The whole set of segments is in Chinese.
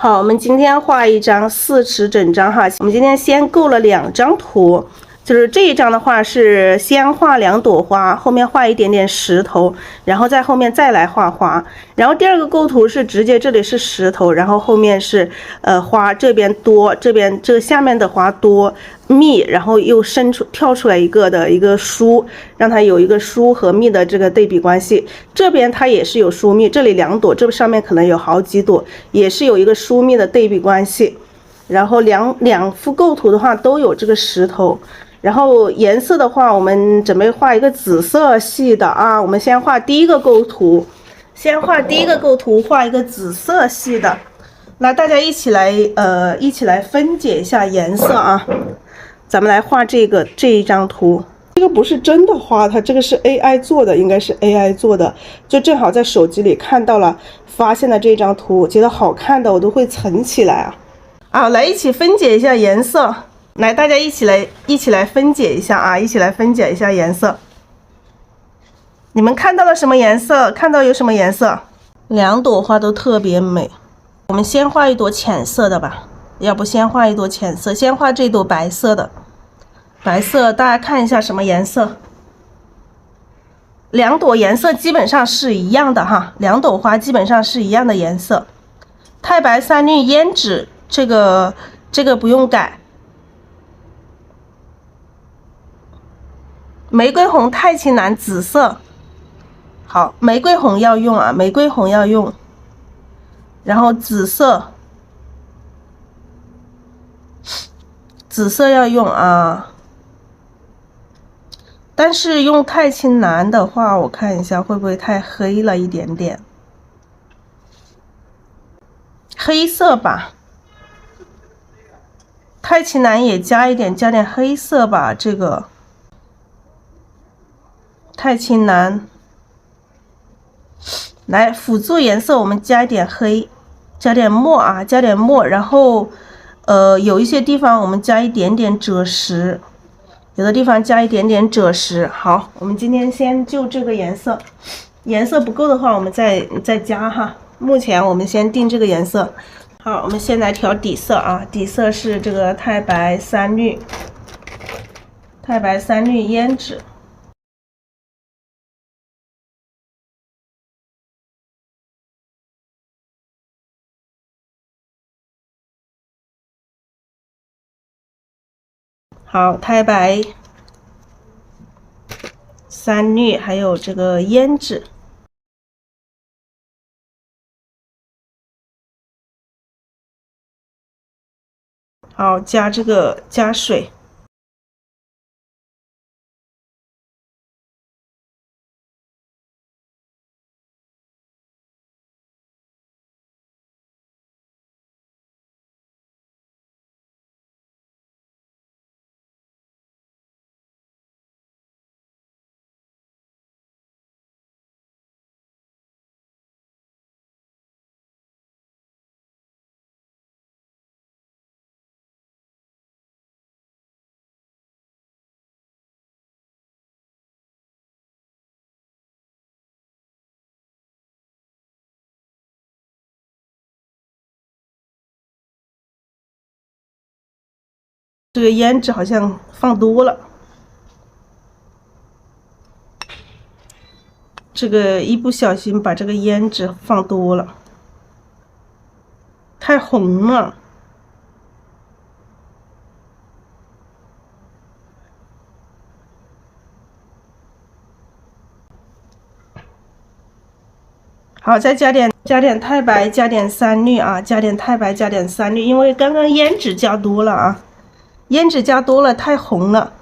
好，我們今天畫一張4尺整張哈。我們今天先構了2張圖，就是這一張的話是先畫2朵花，後面畫一點點石頭，然後在後面再來畫花。然後第二個構图是直接这裡是石頭，然后後面是花，這邊多，這邊這個下面的花多密，然後又跳出來一個疏，讓它有一個疏和密的這個對比關係。這邊它也是有疏密，這裡2朵，這上面可能有好幾朵，也是有一個疏密的对比關係。然後两幅構圖的話都有這個石頭。然後顏色的話，我們準備畫一個紫色系的啊。我們先畫第一個構圖，畫一個紫色系的。那大家一起來分解一下顏色啊。咱們來畫這一張圖。這個不是真的花，它這個是 AI 做的，應該是 AI 做的。就正好在手機裡看到了，發現了這張圖，我覺得好看的我都会存起來啊。好，来一起分解一下顏色。来，大家一起來分解一下啊！一起來分解一下顏色。你們看到了什麼顏色？看到有什麼顏色？2朵花都特別美。我們先畫一朵淺色的吧，要不先畫一朵淺色，先畫這朵白色的。白色，大家看一下什麼顏色？2朵顏色基本上是一樣的哈，2朵花基本上是一樣的顏色。太白3绿胭脂，这个不用改。玫瑰紅、太青藍、紫色，好，玫瑰紅要用啊，玫瑰紅要用，然後紫色要用啊，但是用太青藍的話，我看一下會不會太黑了一點點，黑色吧，太青藍也加點黑色吧，這個。太青藍，來輔助顏色，我們加一點黑，加點墨啊，加點墨，然後有一些地方我們加一點點赭石，有的地方加一點點赭石。好，我們今天先就這個顏色，顏色不夠的話我們再加哈。目前我們先定這個顏色。好，我們先來調底色啊，底色是這個太白3綠，胭脂。好，太白3綠，還有這個胭脂。好，加水。这個胭脂好像放多了，這個一不小心把這個胭脂放多了，太紅了。好，再加點太白，加點3綠啊，加點太白，加點3綠，因為剛剛胭脂加多了啊，胭脂加多了太紅了。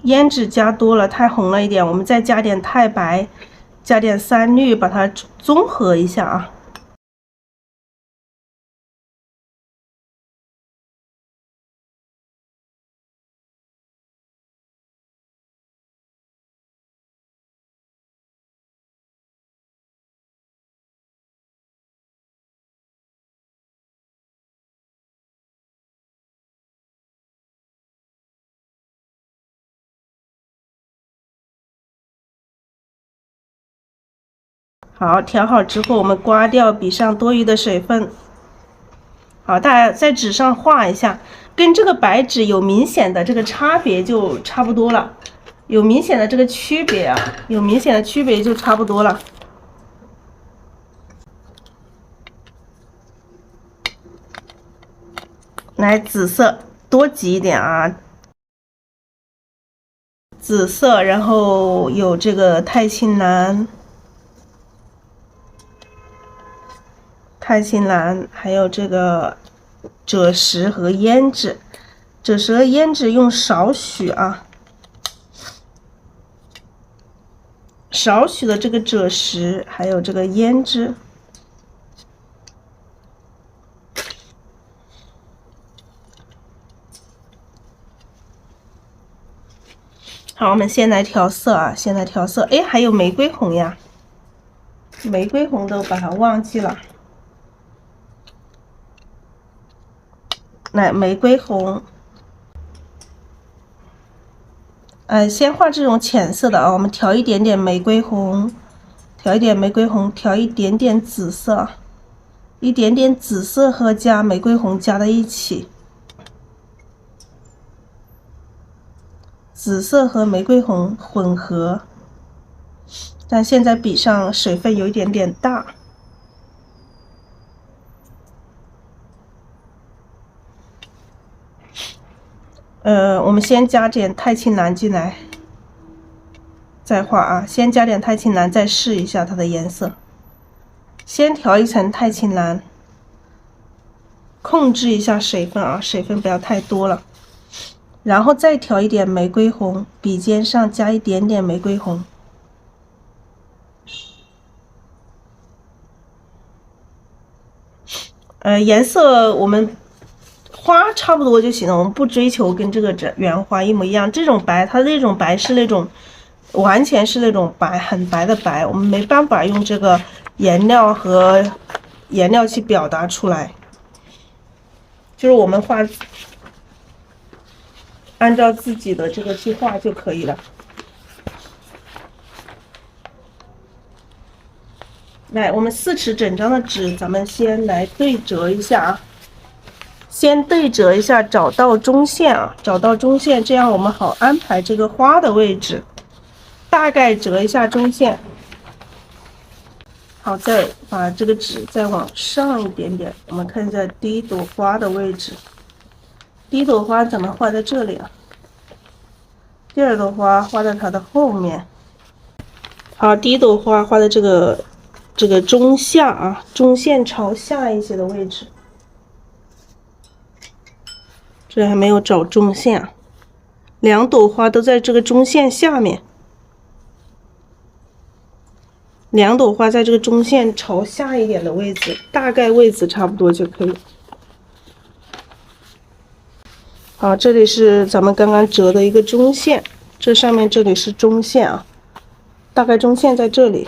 胭脂加多了太紅了一點，我們再加點太白，加點3綠，把它綜合一下啊。好，調好之後，我們刮掉筆上多餘的水分。好，大家在紙上畫一下，跟這個白紙有明顯的這個差別就差不多了。有明顯的這個區別啊，有明顯的區別就差不多了。來，紫色多擠一點啊，紫色，然後有這個太青藍。太青藍，還有这個赭石和胭脂，赭石和胭脂用少許啊，少許的這個赭石，還有這個胭脂。好，我們先來調色啊，先来調色。哎，還有玫瑰紅呀，玫瑰紅都把它忘記了。来，玫瑰紅，先畫這種淺色的啊，我們調一點點玫瑰紅，調一點玫瑰紅，調一點點紫色，一點點紫色和加玫瑰紅加在一起，紫色和玫瑰紅混合，但現在筆上水分有一點點大。我们先加点太青藍進來，再畫啊。先加點太青藍，再試一下它的顏色。先調一層太青藍，控制一下水分啊，水分不要太多了。然後再調一點玫瑰紅，筆尖上加一點點玫瑰紅。顏色我們花差不多就行了，我們不追求跟這個原花一模一樣。這種白，它那種白是那種完全是那種白，很白的白，我們沒辦法用這個顏料和顏料去表達出來。就是我們畫，按照自己的這個去畫就可以了。來，我們4尺整張的紙，咱們先來對折一下啊。先对折一下，找到中線啊，找到中線，這樣我們好安排這個花的位置。大概折一下中線，好，再把這個紙再往上一點點，我們看一下第一朵花的位置。第一朵花咱們畫在這裡啊，第二朵花畫在它的後面。好，第一朵花畫在這個中下啊，中線朝下一些的位置。這還沒有找中線啊，兩朵花都在這個中線下面，兩朵花在這個中線朝下一點的位置，大概位置差不多就可以。好，這裡是咱們剛剛折的一個中線，這上面這裡是中線啊，大概中線在這裡。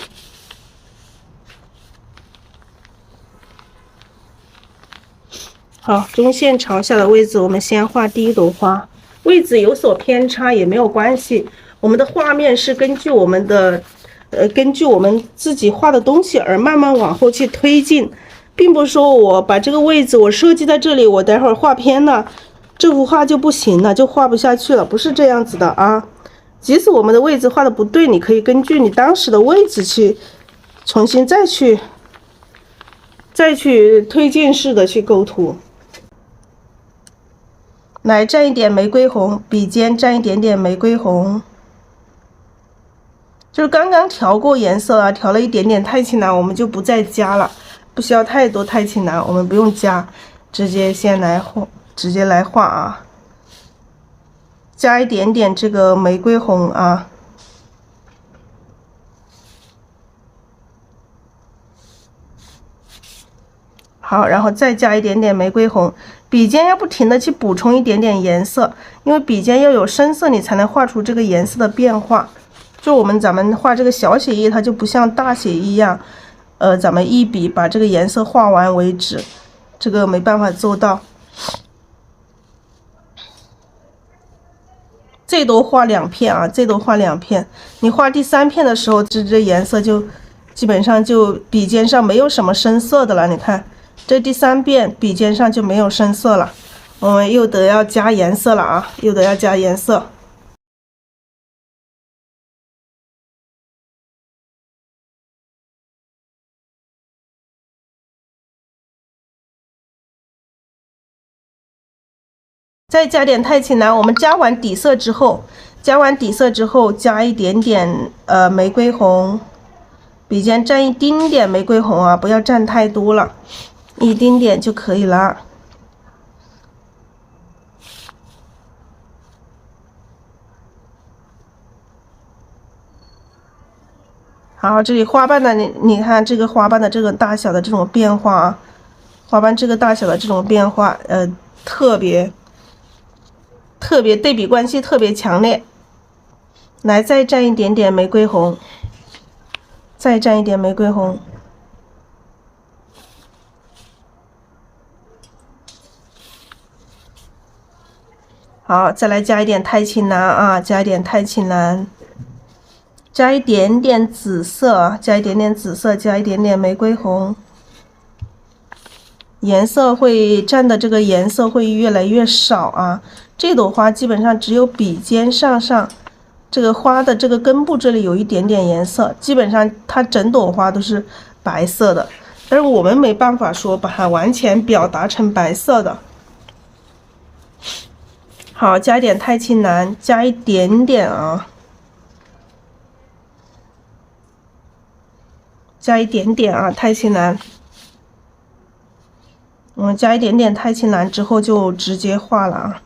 好，中線朝下的位置，我們先畫第一朵花。位置有所偏差也沒有關係，我們的畫面是根據我們的，根據我們自己畫的東西而慢慢往後去推進，並不是說我把這個位置我設計在這裡，我待會兒畫偏了，這幅畫就不行了，就畫不下去了，不是這樣子的啊。即使我們的位置畫的不對，你可以根據你當時的位置去重新再去推進式的去構圖。來，蘸一點玫瑰紅，筆尖蘸一點點玫瑰紅，就是剛剛調過顏色啊，調了一點點太青藍，我們就不再加了，不需要太多太青藍，我們不用加，直接來畫啊，加一點點這個玫瑰紅啊。好，然後再加一點點玫瑰紅，筆尖要不停的去補充一點點顏色，因為筆尖要有深色，你才能畫出這個顏色的變化。就咱們畫這個小寫意，它就不像大寫意一樣，咱們一筆把這個顏色畫完為止，這個沒辦法做到。最多畫2片啊，最多畫2片。你畫第3片的時候，這顏色基本上就筆尖上沒有什麼深色的了。你看，這第3遍筆尖上就沒有深色了，我們又得要加顏色了啊，又得要加顏色。再加点太清蓝，我们加完底色之后，加一点点玫瑰紅，筆尖蘸一丁點玫瑰紅啊，不要蘸太多了，一丁點就可以了。好，這裡花瓣的你看這個花瓣的這個大小的這種變化啊，花瓣這個大小的這種變化，特別对比關係特別強烈。來，再蘸一點點玫瑰紅，再蘸一點玫瑰紅。好，再來加一點太清藍啊，加一點太清藍，加一點點紫色，加一點點紫色，加一點點玫瑰紅。顏色會蘸的這個顏色會越來越少啊。這朵花基本上只有筆尖上這個花的這個根部這裡有一點點顏色，基本上它整朵花都是白色的，但是我們沒辦法說把它完全表達成白色的。好，加一點太清藍，加一點點啊，加一點點啊，太清藍。我们加一點點太清藍之後就直接畫了啊。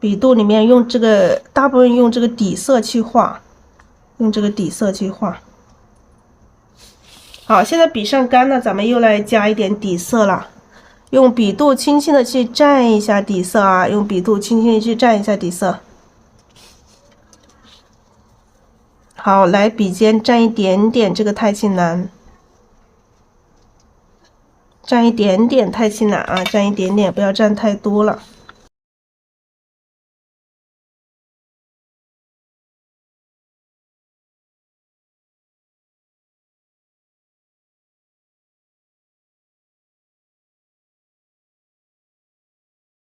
筆肚裡面用這個，大部分用這個底色去畫，用這個底色去畫。好，現在筆上乾了，咱們又來加一點底色了。用筆肚輕輕的去蘸一下底色啊，用筆肚輕輕的去蘸一下底色。好，來筆尖蘸一點點這個太清藍。蘸一點點太清藍啊，蘸一點點，不要蘸太多了。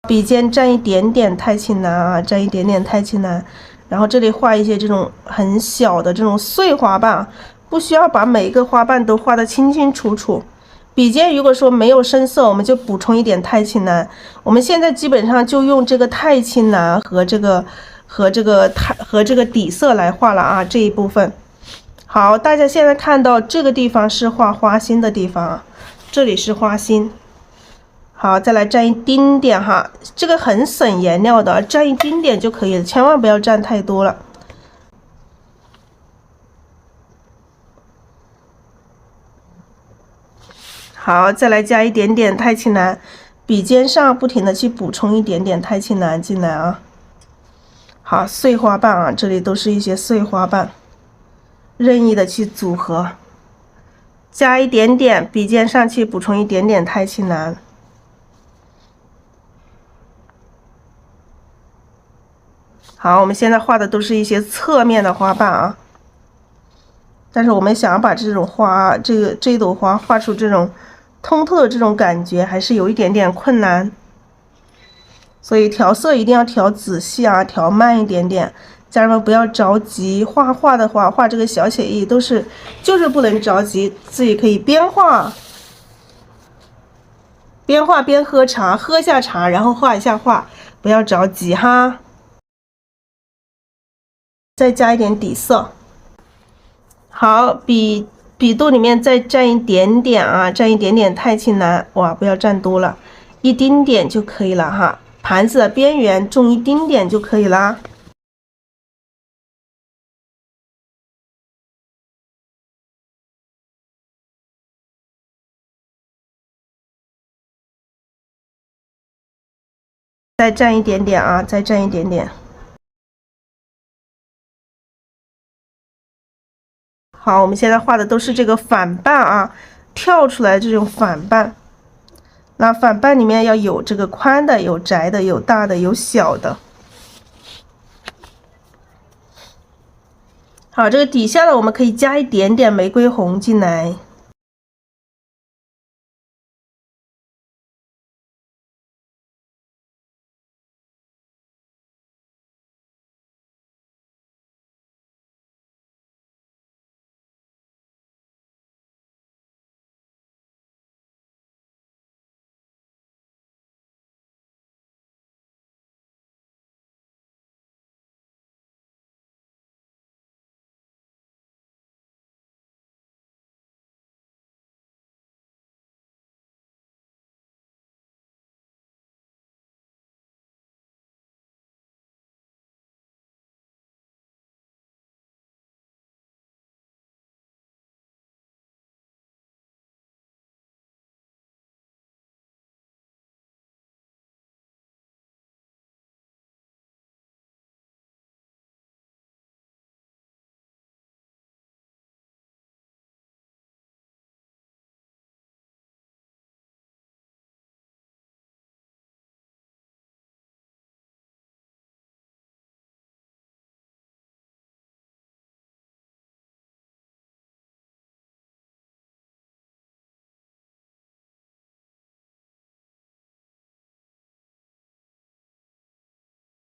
筆尖蘸一點點太清藍啊，蘸一點點太清藍，然後這裡畫一些這種很小的這種碎花瓣，不需要把每一個花瓣都畫得清清楚楚。筆尖如果說沒有深色，我們就補充一點太清藍。我們現在基本上就用這個太清藍和這個底色來畫了啊，這一部分。好，大家現在看到這個地方是畫花心的地方啊，這裡是花心。好，再來蘸一丁點哈，這個很省顏料的，蘸一丁點就可以了，千萬不要蘸太多了。好，再來加一點點太清藍，筆尖上不停的去補充一點點太清藍進來啊。好，碎花瓣啊，這裡都是一些碎花瓣，任意的去組合，加一點點，筆尖上去補充一點點太清藍。好，我們現在畫的都是一些側面的花瓣啊，但是我們想要把這種花，這一朵花畫出這種通透的這種感覺，還是有一點點困難，所以調色一定要調仔細啊，調慢一點點。家人們不要着急，畫畫的話，畫這個小寫意就是不能着急，自己可以邊畫邊喝茶，喝下茶然後畫一下畫，不要着急哈。再加一點底色。好，筆肚裡面再蘸一點點啊，蘸一點點太清藍，哇，不要蘸多了，一丁點就可以了哈。盤子的邊緣種一丁點就可以啦。再蘸一點點啊，再蘸一點點。好，我們現在畫的都是這個反瓣啊，跳出來這種反瓣。那反瓣裡面要有這個寬的，有窄的，有大的，有小的。好，這個底下呢，我們可以加一點點玫瑰紅進來。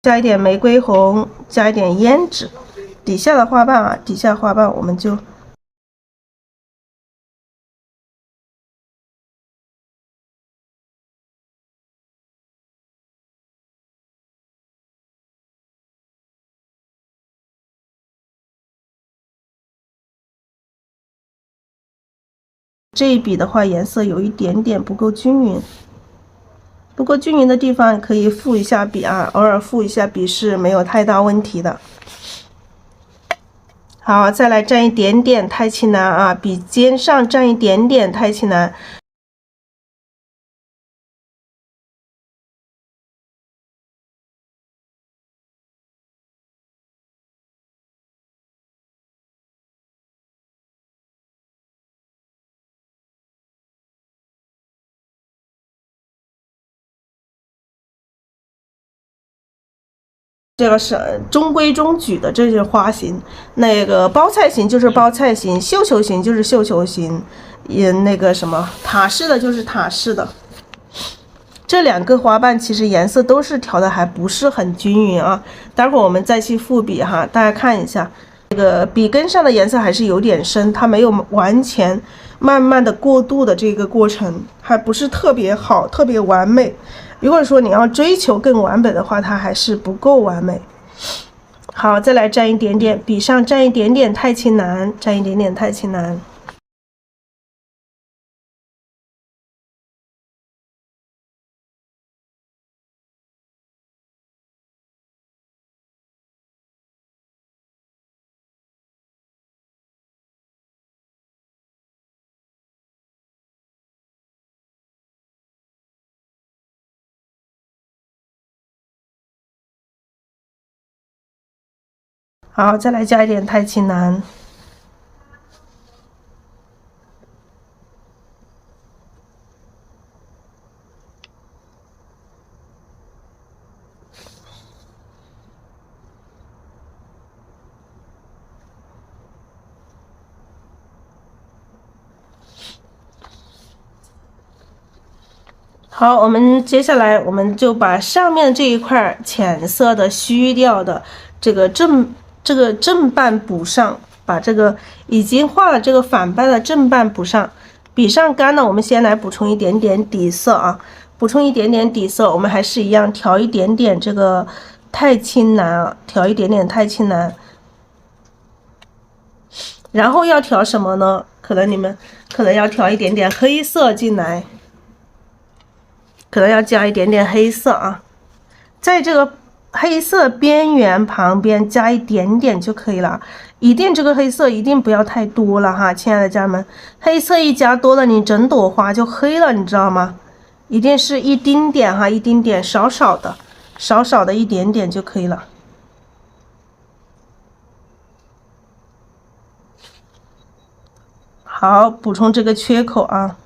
加一點玫瑰紅，加一點胭脂，底下的花瓣啊，底下花瓣我們就這一筆的話，顏色有一點點不夠均勻，不夠均勻的地方可以覆一下筆啊，偶爾覆一下筆是沒有太大問題的。好，再來蘸一點點太清藍啊，筆尖上蘸一點點太清藍。这個是中規中矩的，這是花型。那個包菜型就是包菜型，繡球型就是繡球型，那個什麼塔式的就是塔式的。這兩個花瓣其實顏色都是調的還不是很均勻啊，待會兒我們再去複筆哈，大家看一下，這個筆根上的顏色還是有點深，它沒有完全慢慢的過渡的這個過程，還不是特別好，特別完美。如果說你要追求更完美的話，它還是不夠完美。好，再來蘸一點點，筆上蘸一點點太清藍，蘸一點點太清藍。好，再來加一點太清藍。好，我们接下來我們就把上面這一塊淺色的虛掉的這個正半補上，把這個已經畫了這個反半的正半補上。筆上乾了，我們先來補充一點點底色啊，補充一點點底色，我們還是一樣調一點點這個太清藍啊，調一點點太清藍。然後要調什麼呢？可能你們要調一點點黑色進來。可能要加一點點黑色啊，在這個黑色邊緣旁邊加一點點就可以了。一定這個黑色一定不要太多了哈，親愛的家人們，黑色一加多了，你整朵花就黑了，你知道嗎？一定是一丁點哈，一丁點，少少的一點點就可以了。好，補充這個缺口啊。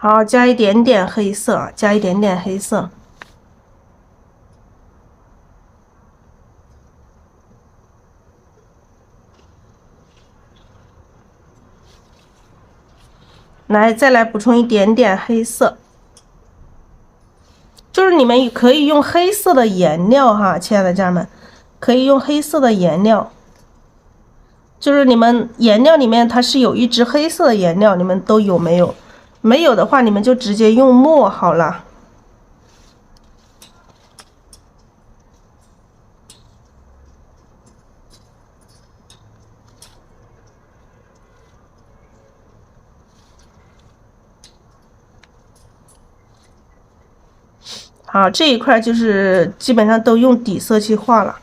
好，加一點點黑色，加一點點黑色。来，再来補充一點點黑色。就是你們可以用黑色的顏料哈，親愛的家人們，可以用黑色的顏料。就是你們顏料裡面它是有一支黑色的顏料，你們都有沒有？沒有的話，你們就直接用墨好了。好，這一塊就是基本上都用底色去畫了。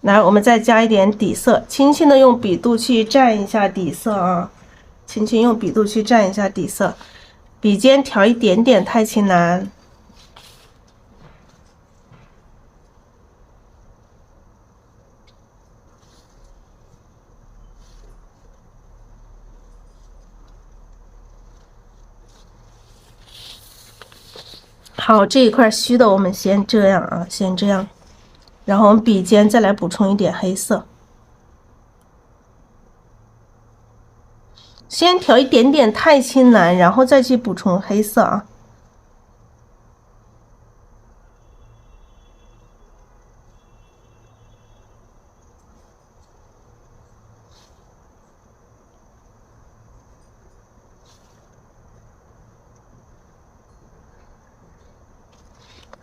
來，我們再加一點底色，輕輕的用筆肚去蘸一下底色啊，輕輕用筆肚去蘸一下底色，筆尖調一點點太青藍。好，這一塊虛的我們先這樣啊，先這樣，然後我們筆尖再來補充一點黑色，先調一點點太青藍，然後再去補充黑色啊。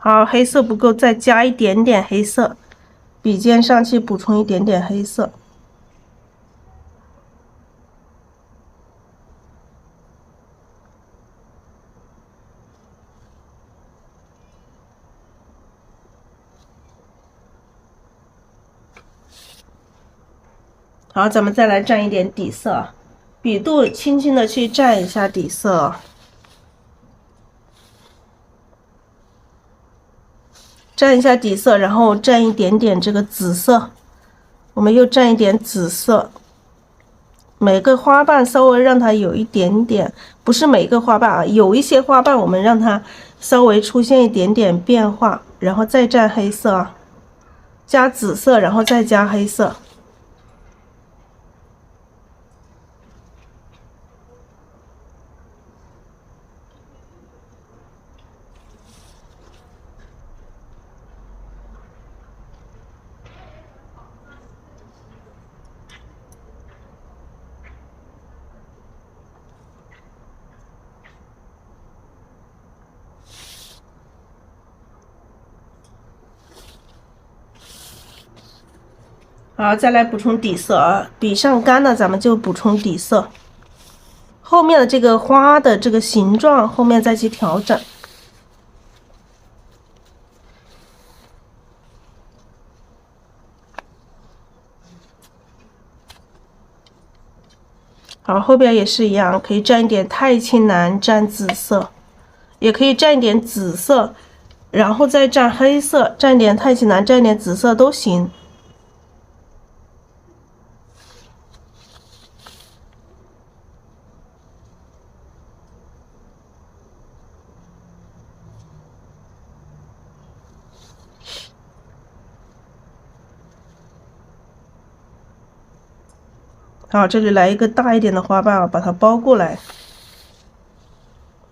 好，黑色不夠，再加一點點黑色，筆尖上去補充一點點黑色。好，咱們再來蘸一點底色，筆肚輕輕的去蘸一下底色。蘸一下底色，然後蘸一點點這個紫色，我們又蘸一點紫色。每個花瓣稍微讓它有一點點，不是每個花瓣啊，有一些花瓣我們讓它稍微出現一點點變化，然後再蘸黑色，加紫色，然後再加黑色。好，再來補充底色啊！筆上乾了，咱們就補充底色。後面的這個花的這個形狀，後面再去調整。好，後邊也是一樣，可以蘸一點太青藍，蘸紫色，也可以蘸一點紫色，然後再蘸黑色，蘸點太青藍，蘸點紫色都行。好，這裡來一個大一點的花瓣啊，把它包過來。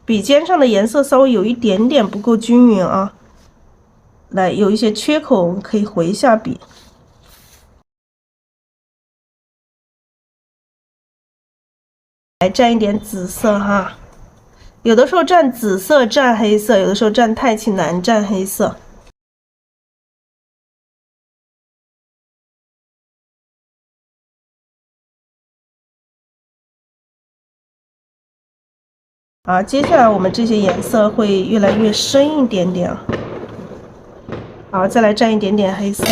筆尖上的顏色稍微有一點點不夠均勻啊，來有一些缺口，我們可以回一下筆。來蘸一點紫色哈，有的時候蘸紫色蘸黑色，有的時候蘸太青藍蘸黑色。好，接下来我們這些顏色會越來越深一點點。好，再來蘸一點點黑色。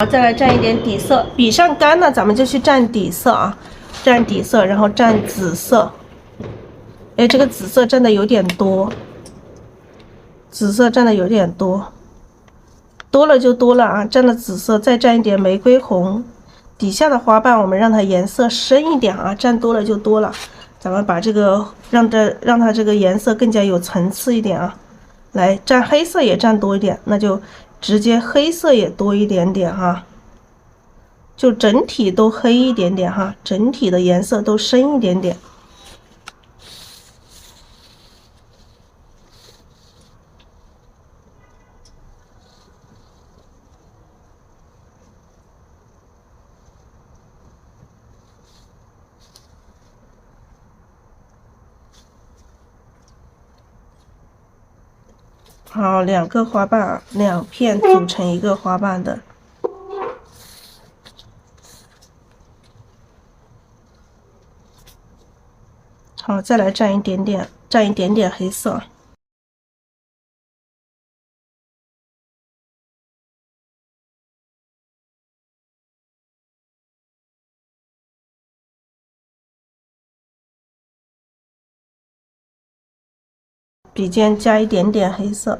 再来蘸一点底色，筆上干了，咱们就去蘸底色啊，蘸底色，然后蘸紫色。哎，这个紫色蘸的有点多，紫色蘸的有点多，多了就多了啊。蘸了紫色，再蘸一点玫瑰紅。底下的花瓣我们让它颜色深一点啊，蘸多了就多了。咱们把这个让它这个颜色更加有层次一点啊。来，蘸黑色也蘸多一点，那就直接黑色也多一点点哈，就整体都黑一点点哈，整体的颜色都深一点点。好，两个花瓣，2片組成一個花瓣的。好，再來蘸一點點黑色。筆尖加一點點黑色。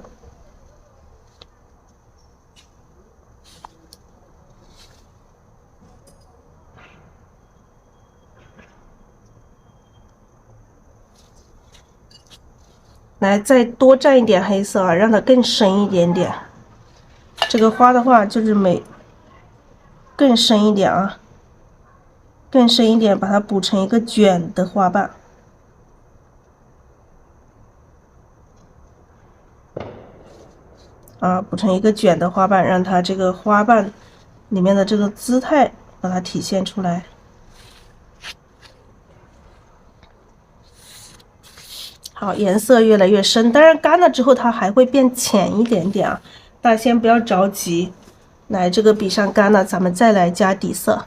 來，再多蘸一點黑色啊，讓它更深一點點。這個花的話就是更深一點啊，更深一點，把它補成一個捲的花瓣。啊，補成一個捲的花瓣，讓它這個花瓣裡面的這個姿態把它體現出來。好，顏色越來越深，當然乾了之後它還會變淺一點點啊，大家先不要着急。來，這個筆上乾了，咱們再來加底色。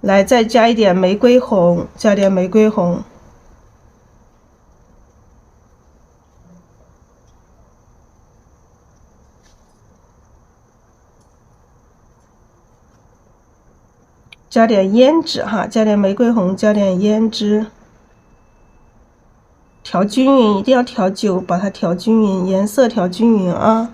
來，再加一點玫瑰紅，加點玫瑰紅。加點胭脂哈，加點玫瑰紅，加點胭脂，調均勻，一定要調久，把它調均勻，顏色調均勻啊。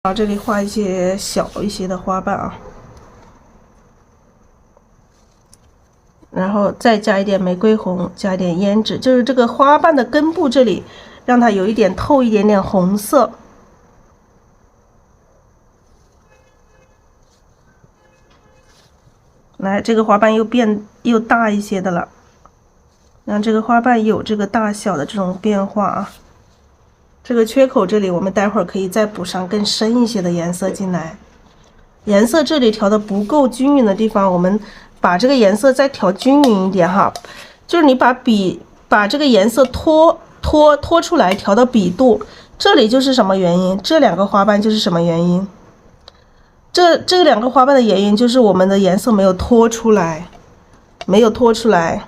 好，這裡畫一些小一些的花瓣啊。然後再加一點玫瑰紅，加一點胭脂，就是這個花瓣的根部這裡，讓它有一點透一點點紅色。來，這個花瓣又大一些的了，讓這個花瓣有這個大小的這種變化啊。這個缺口這裡，我們待會兒可以再補上更深一些的顏色進來。顏色這裡調的不夠均勻的地方，我們把這個顏色再調均勻一點哈，就是你把這個顏色拖出來，調到筆肚，這裡就是什麼原因？這兩個花瓣就是什麼原因？這兩個花瓣的原因就是我們的顏色沒有拖出來，沒有拖出來。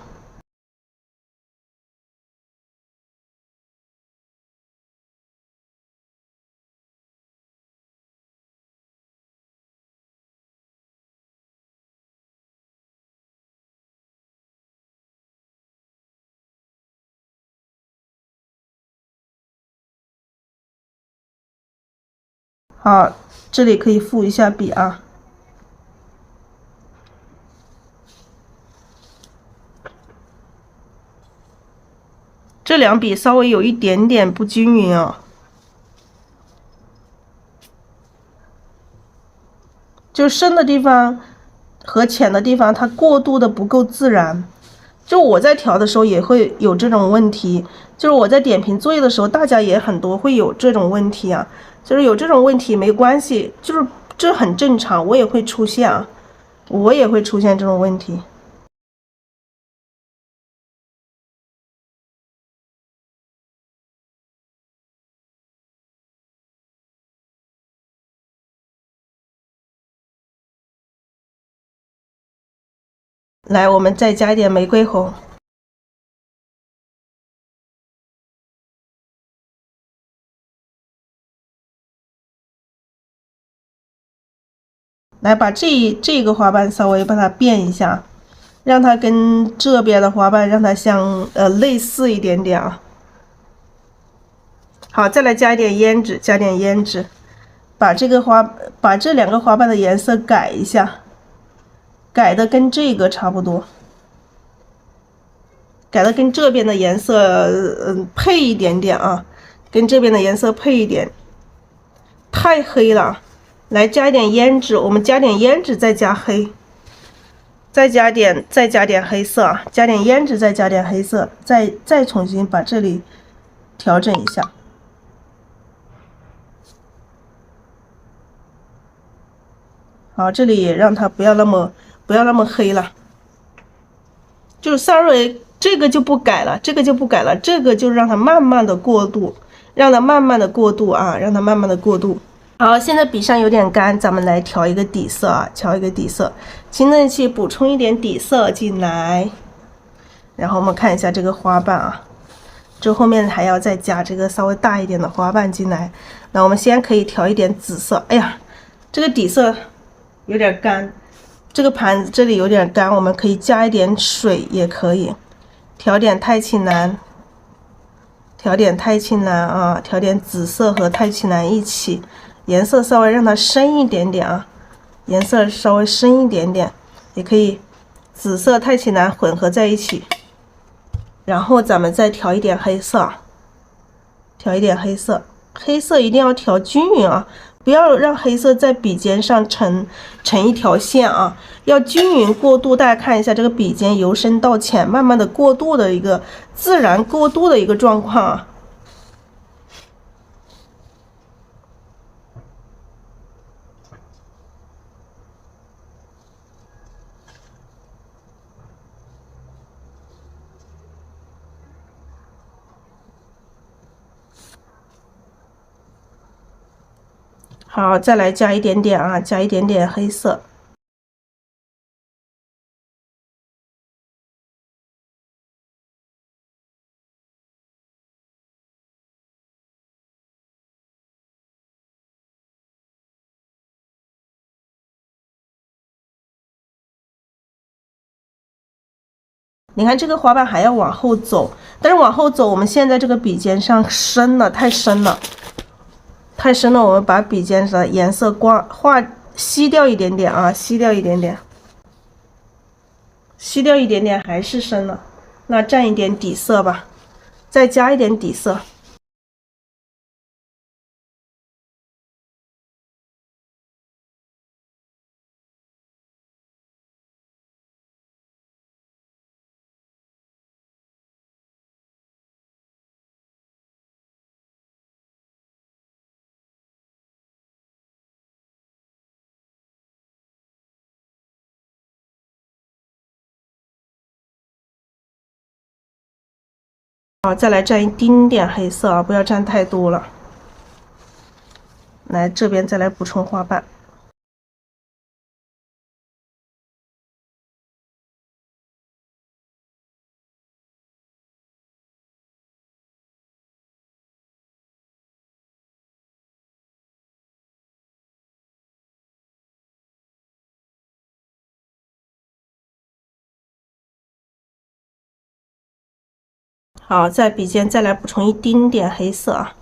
好，這裡可以複一下筆啊。這兩筆稍微有一點點不均勻啊，就深的地方和淺的地方，它過渡的不夠自然。就我在調的時候也會有這種問題，就是我在點評作業的時候，大家也很多會有這種問題啊。就是有這種問題沒關係，就是這很正常，我也會出現啊，我也會出現這種問題。來，我們再加一點玫瑰紅。来把这个花瓣稍微把它变一下，让它跟這邊的花瓣让它類似一點點啊。好，再來加一點胭脂，加點胭脂，把這兩個花瓣的顏色改一下，改的跟這個差不多，改的跟這邊的顏色配一點點啊，跟這邊的顏色配一點，太黑了。來加一點胭脂，我們加點胭脂再加黑，再加點黑色，加點胭脂再加點黑色，再重新把這裡調整一下。好，這裡也讓它不要那麼黑了，就是稍微這個就不改了，这个就讓它慢慢的過渡，讓它慢慢的過渡啊，讓它慢慢的過渡。好，現在筆上有點乾，咱們來調一個底色啊，調一個底色，清蒸汽補充一點底色進來，然後我們看一下這個花瓣啊，這後面還要再加這個稍微大一點的花瓣進來。那我們先可以調一點紫色，哎呀，這個底色有點乾，這個盤子這裡有點乾，我們可以加一點水也可以，調點太清藍。調點太清藍啊，調點紫色和太清藍一起。顏色稍微讓它深一點點啊，顏色稍微深一點點，也可以紫色太清藍混合在一起，然後咱們再調一點黑色，調一點黑色，黑色一定要調均勻啊，不要讓黑色在筆尖上成一條線啊，要均勻過渡。大家看一下這個筆尖由深到淺，慢慢的過渡的一個自然過渡的一個狀況啊。好，再來加一點點啊，加一點點黑色。你看這個花瓣還要往後走，但是往後走，我們現在這個筆尖上深了，太深了。太深了，我們把筆尖上的顏色吸掉一點點啊，吸掉一點點，吸掉一點點還是深了，那蘸一點底色吧，再加一點底色。好，再來蘸一丁點黑色啊，不要蘸太多了。來這邊再來補充花瓣。好，在筆尖再來補充一丁點黑色啊。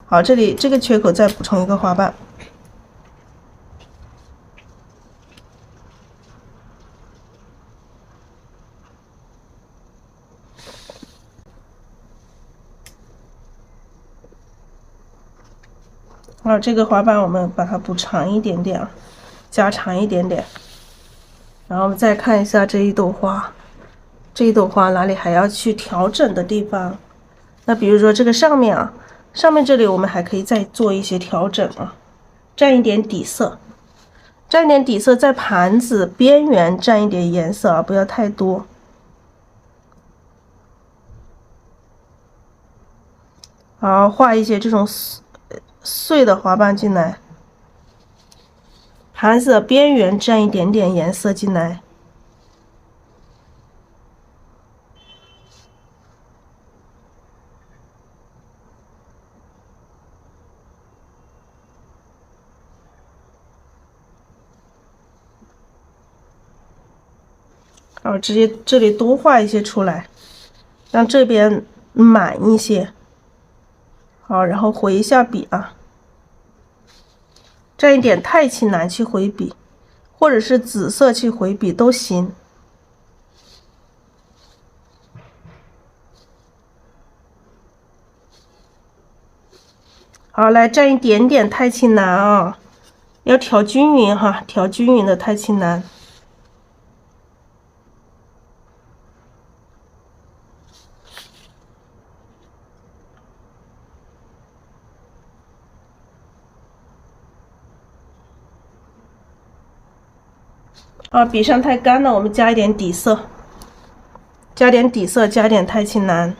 好，這裡這個缺口再補充一個花瓣。好，这个花瓣我们把它補長一點點，加長一點點。然後我們再看一下這一朵花，這一朵花哪裡還要去調整的地方？那比如說這個上面啊，上面這裡我們還可以再做一些調整啊，蘸一點底色，蘸一點底色，在盤子邊緣蘸一點顏色啊，不要太多。好，畫一些這種碎的花瓣進來，盤子的邊緣蘸一點點顏色進來。好，直接這裡多畫一些出來，讓這邊滿一些。好，然後回一下筆啊，蘸一點太清藍去回筆，或者是紫色去回筆都行。好，來蘸一點點太清藍啊，要調均勻哈，調均勻的太清藍。啊，筆上太乾了，我們加一點底色，加點底色，加點太清藍。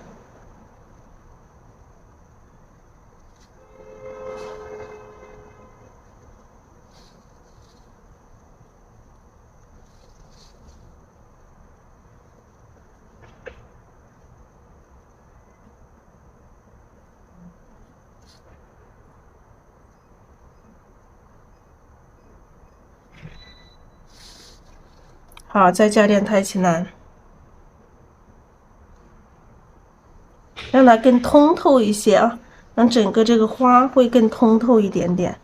好，再加點太清藍，讓它更通透一些啊，讓整個這個花會更通透一點點。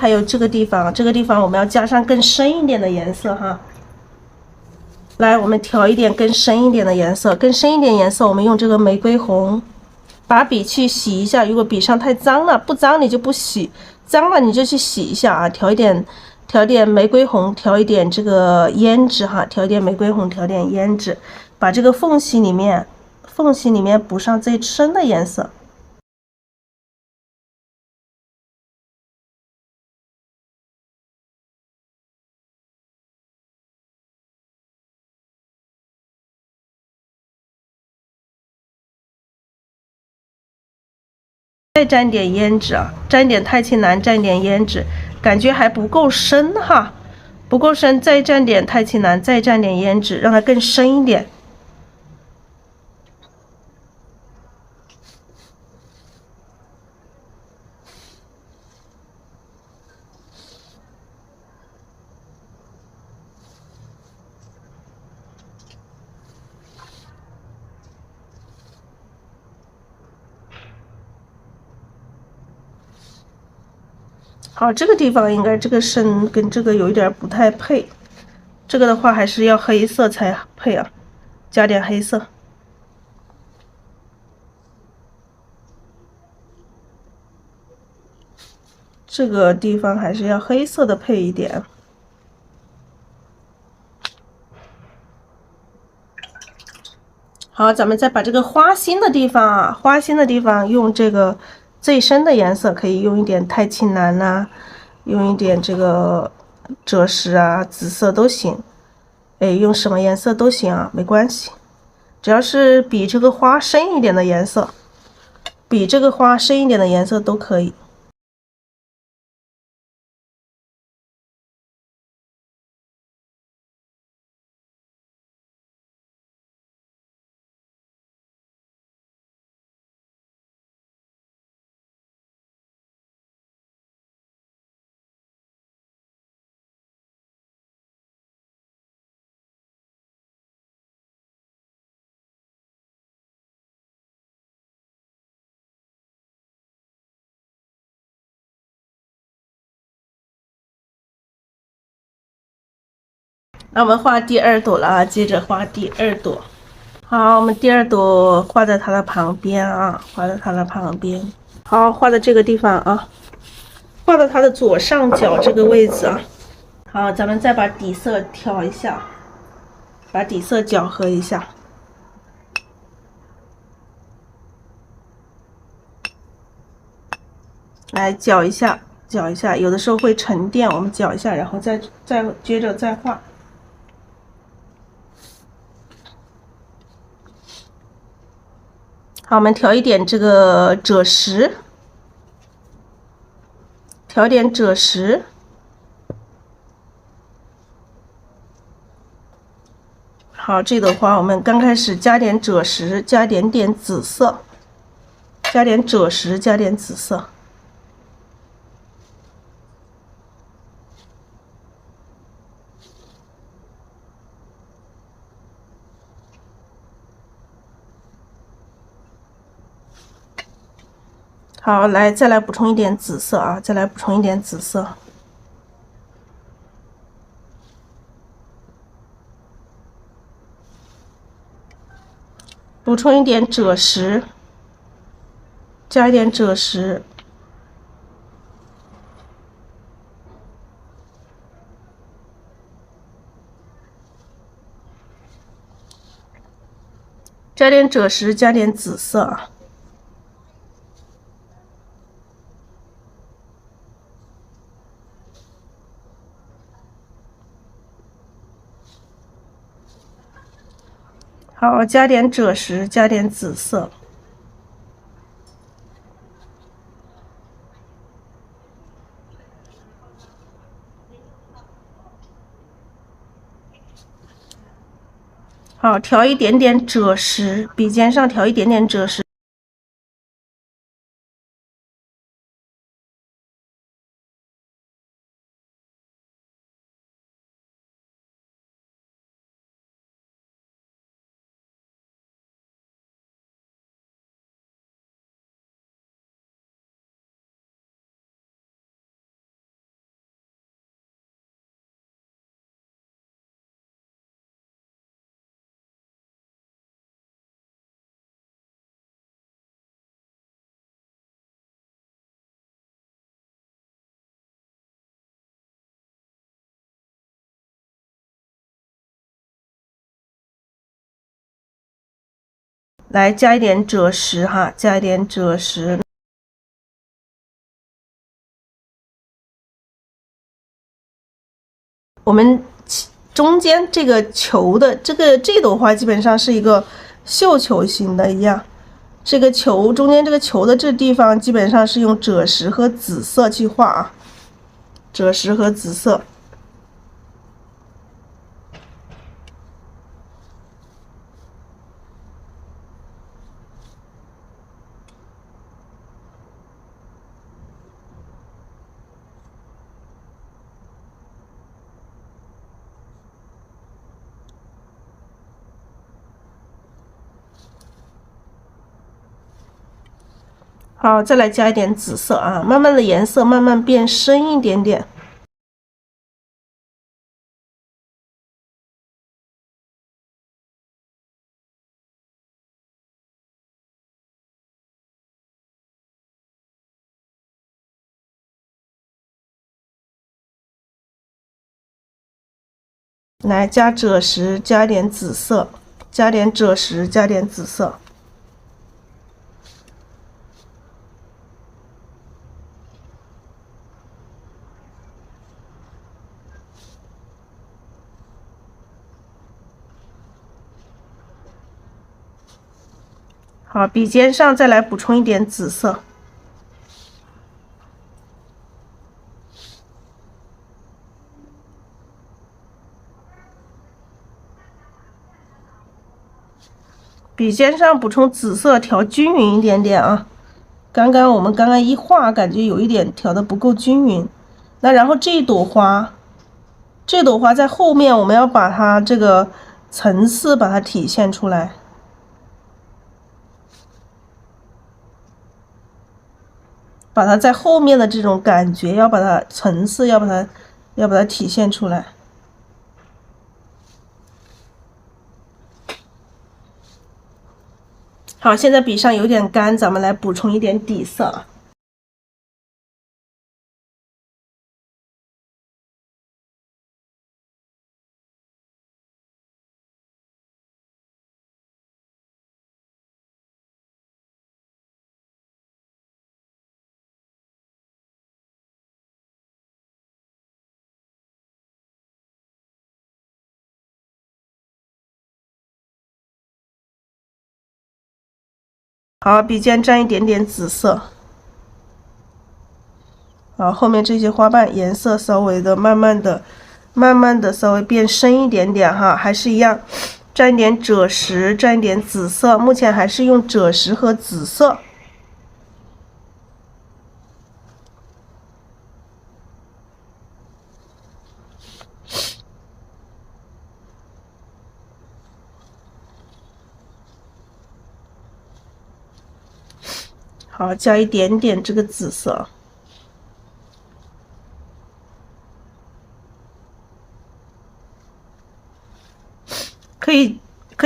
還有這個地方，這個地方我們要加上更深一點的顏色哈。來，我們調一點更深一點的顏色，更深一點顏色，我們用這個玫瑰紅。把筆去洗一下，如果筆上太髒了，不髒你就不洗，髒了你就去洗一下啊。調一點玫瑰紅，調一點這個胭脂哈，調一點玫瑰紅，調點胭脂，把這個縫隙裡面補上最深的顏色。再沾點胭脂啊，沾點太清藍，沾點胭脂，感覺還不夠深哈，不夠深，再沾點太清藍，再沾點胭脂，讓它更深一點。好，這個地方應該這個深跟這個有一點不太配，這個的話還是要黑色才配啊，加點黑色。這個地方還是要黑色的配一點。好，咱們再把這個花心的地方啊，花心的地方用這個。最深的顏色可以用一點太清藍啊，用一點這個赭石啊，紫色都行。哎，用什麼顏色都行啊，沒關係，只要是比這個花深一點的顏色，比這個花深一點的顏色都可以。那我們畫第二朵了啊，接着畫第二朵。好，我們第二朵畫在它的旁邊啊，畫在它的旁邊。好，畫在这個地方啊，畫到它的左上角這個位置啊。好，咱們再把底色調一下，把底色攪和一下。來攪一下，攪一下，有的時候會沉澱，我們攪一下，然後再接着再畫。好，我們調一點這個赭石，調點赭石。好，這朵花我們剛開始加點赭石，加點紫色，加點赭石，加點紫色。好，来，再来補充一點紫色啊，再來補充一點紫色。補充一點赭石，加一點赭石。加點赭石，加點紫色啊。好，加點赭石，加點紫色。好，調一點點赭石，筆尖上調一點點赭石。来加一點赭石哈，加一點赭石。我們中間這個球的這朵花基本上是一個繡球形的一樣，這個球中間這個球的這地方基本上是用赭石和紫色去畫啊，赭石和紫色。好，再來加一點紫色啊，慢慢的顏色慢慢變深一點點。來加赭石，加點紫色，加點赭石，加點紫色。好，筆尖上再來補充一點紫色。筆尖上補充紫色，調均勻一點點啊。我們剛剛一畫，感覺有一點調的不夠均勻。那然後這朵花在後面，我們要把它這個層次把它體現出來。把它在後面的這種感覺，要把它層次，要把它體現出來。好，现在筆上有點乾，咱們來補充一點底色。好，筆尖沾一點點紫色。好，後面這些花瓣顏色稍微的慢慢的稍微變深一點點哈，還是一樣，沾一點赭石，沾一點紫色。目前還是用赭石和紫色。好，加一點點這個紫色，可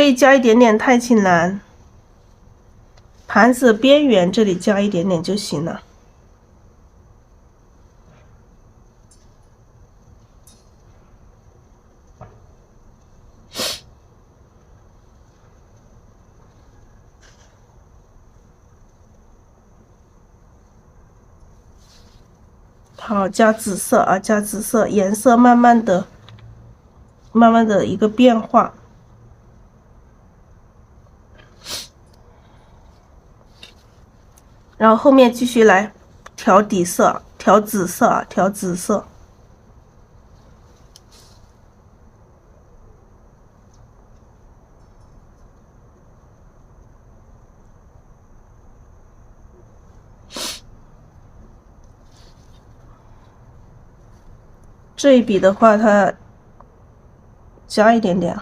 以加一點點太清藍，盤子邊緣這裡加一點點就行了。好，加紫色啊，加紫色，顏色慢慢的一個變化。然後後面繼續來調底色，調紫色啊，調紫色。這一筆的話，它加一點點，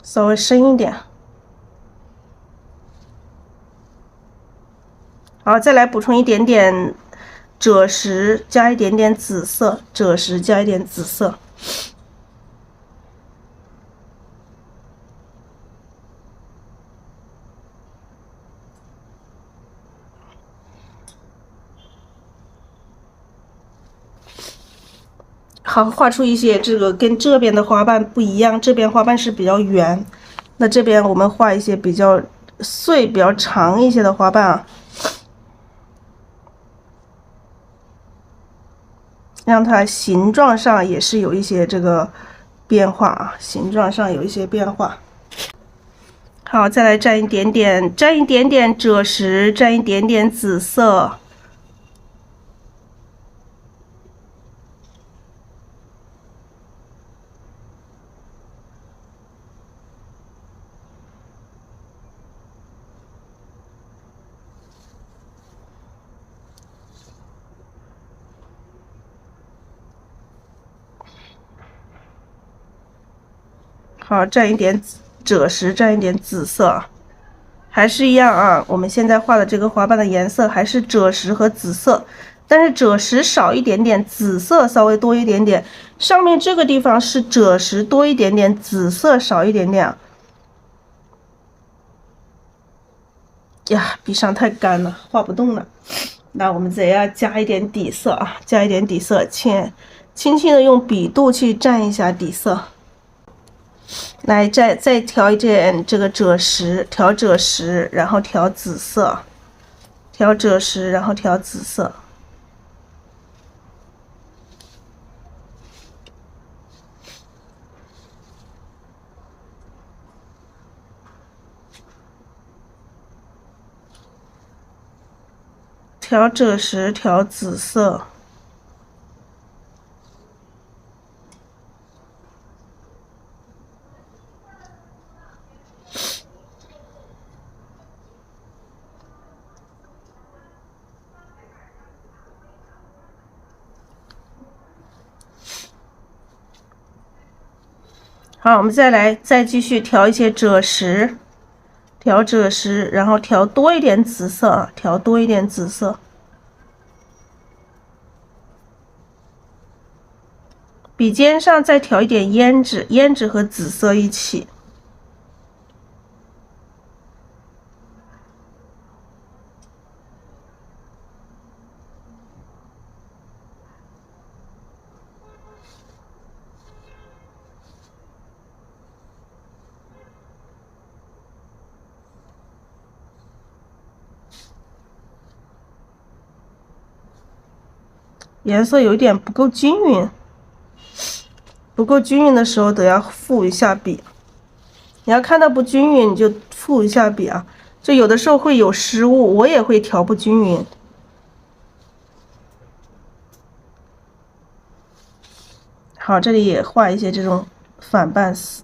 稍微深一點。好，再來補充一點點赭石，加一點點紫色，赭石加一點紫色。好，畫出一些這個跟這邊的花瓣不一樣，這邊花瓣是比較圓，那這邊我們畫一些比較碎、比較長一些的花瓣啊，讓它形狀上也是有一些這個變化啊，形狀上有一些變化。好，再來沾一點點赭石，沾一點點紫色。好，蘸一點赭石，蘸一點紫色，還是一樣啊。我們現在畫的這個花瓣的顏色還是赭石和紫色，但是赭石少一點點，紫色稍微多一點點。上面這個地方是赭石多一點點，紫色少一點點。呀，筆上太乾了，畫不動了。那我們再要加一點底色啊，加一點底色，輕輕的用筆肚去蘸一下底色。來，再調一點這個赭石，調赭石，然後調紫色，調赭石，然後調紫色。調赭石，調紫色。好，我們再繼續調一些赭石，調赭石，然後調多一點紫色，調多一點紫色。筆尖上再調一點胭脂，胭脂和紫色一起。顏色有一點不夠均勻，不夠均勻的時候得要覆一下筆。你要看到不均勻，你就覆一下筆啊。就有的時候会有失誤，我也会调不均勻。好，這裡也畫一些這種反半丝。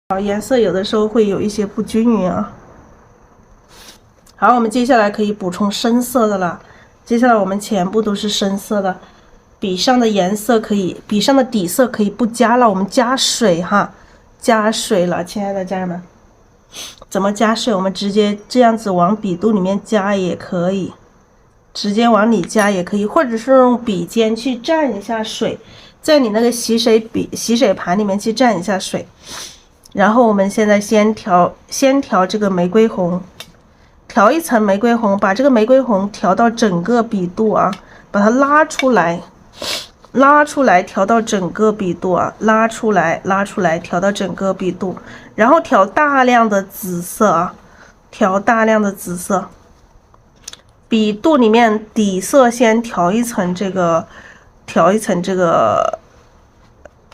好，顏色有的時候會有一些不均勻啊。好，我們接下來可以補充深色的了。接下來我們全部都是深色的，筆上的顏色可以，筆上的底色可以不加了，我們加水哈，加水了，親愛的家人們。怎麼加水？我們直接這樣子往筆肚裡面加也可以，直接往裡加也可以，或者是用筆尖去蘸一下水，在你那個洗水盤裡面去蘸一下水。然後我們現在先調這個玫瑰紅，調一層玫瑰紅，把這個玫瑰紅調到整個筆肚啊，把它拉出來，調到整個筆肚啊，拉出來，調到整個筆肚，然後調大量的紫色啊，調大量的紫色，筆肚裡面底色先調一層這個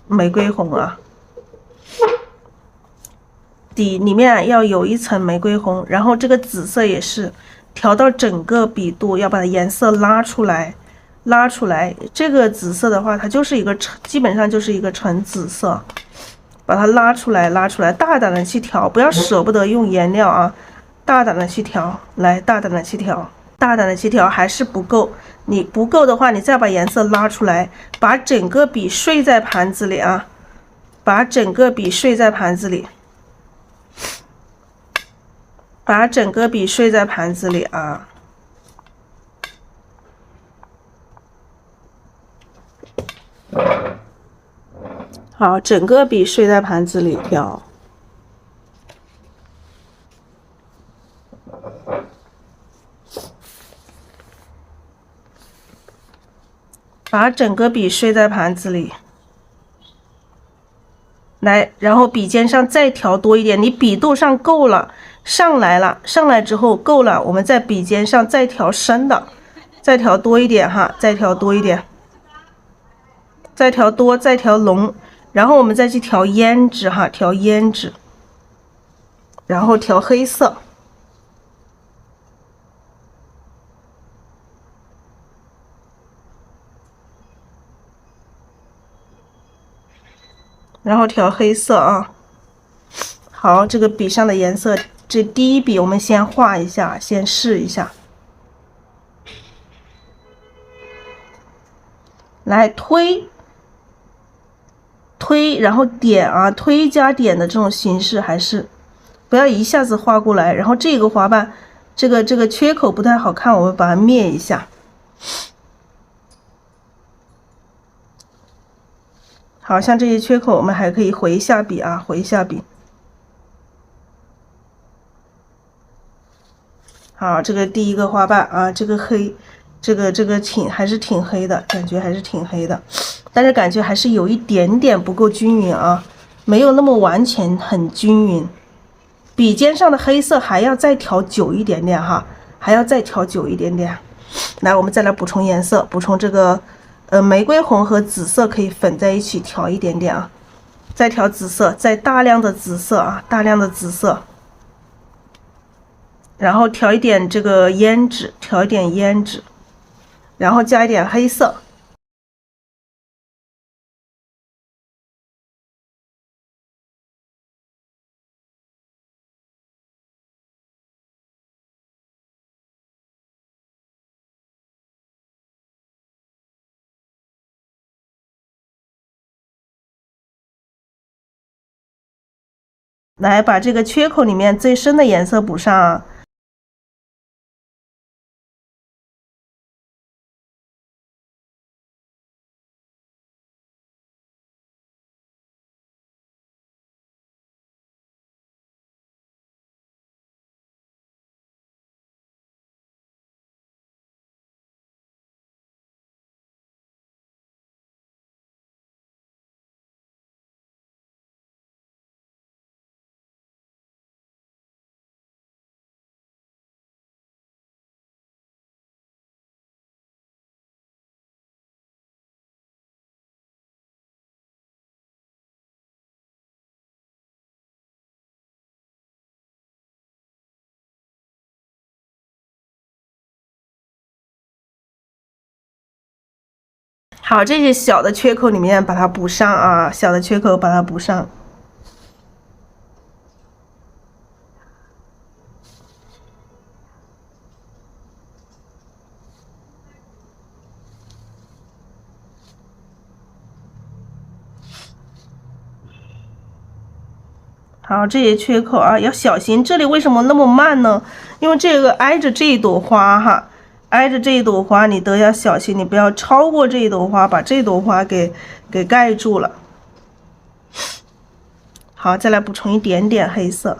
玫瑰紅啊。底裡面要有一層玫瑰紅，然後這個紫色也是調到整個筆肚，要把它顏色拉出來。這個紫色的話，它就是一個基本上就是一個橙紫色，把它拉出來，大膽的去調，不要舍不得用顏料啊，大膽的去調，来，大膽的去調，還是不夠。你不夠的话，你再把颜色拉出來，把整個筆睡在盤子裡啊，把整個筆睡在盘子里啊。好，整個筆睡在盤子裡調。把整個筆睡在盤子裡。來，然後筆尖上再調多一點，你筆肚上夠了，上來之後夠了，我們在筆尖上再調深的，再調多一點哈，再調多一點，再調多，再調濃，然後我們再去調胭脂哈，調胭脂，然後調黑色。然后調黑色啊，好，這個筆上的顏色，這第一筆我們先畫一下，先試一下。來推，然後點啊，推加點的這種形式，還是不要一下子畫過來。然後這個花瓣，這個缺口不太好看，我們把它滅一下。好像這些缺口，我們還可以回一下筆啊，回一下筆。好，這個第一個花瓣啊，這個黑，這個還是挺黑的，感覺還是挺黑的，但是感覺還是有一點點不夠均勻啊，沒有那麼完全很均勻。筆尖上的黑色還要再調久一點點哈，還要再調久一點點。來，我們再來補充顏色，補充這個。玫瑰紅和紫色可以混在一起調一點點啊，再調紫色，再大量的紫色啊，大量的紫色，然後調一點這個胭脂，然後加一點黑色。来把這個缺口裡面最深的顏色補上啊。好，這些小的缺口裡面把它補上啊，小的缺口把它補上。好，这些缺口啊要小心。这裡為什麼那麼慢呢？因為這個挨着這一朵花哈，挨着這一朵花，你都要小心，你不要超過這一朵花，把這朵花給蓋住了。好，再來補充一點點黑色。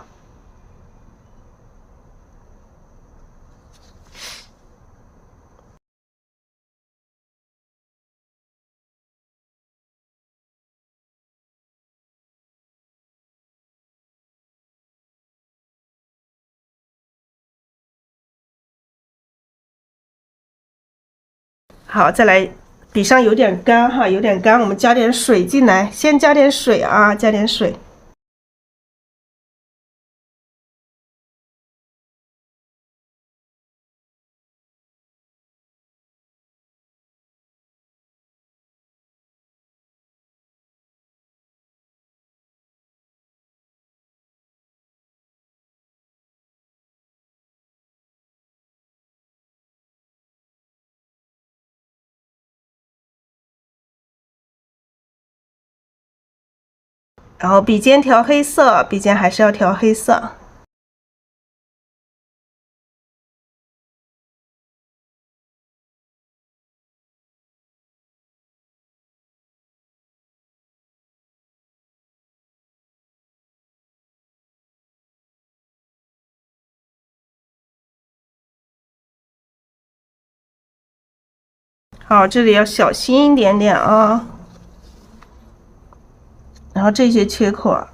好，再来，筆上有點乾哈，有點乾，我們加點水進來，先加點水啊，加點水。然後筆尖調黑色，筆尖還是要調黑色。好，這裡要小心一點點啊。然後這些缺口啊，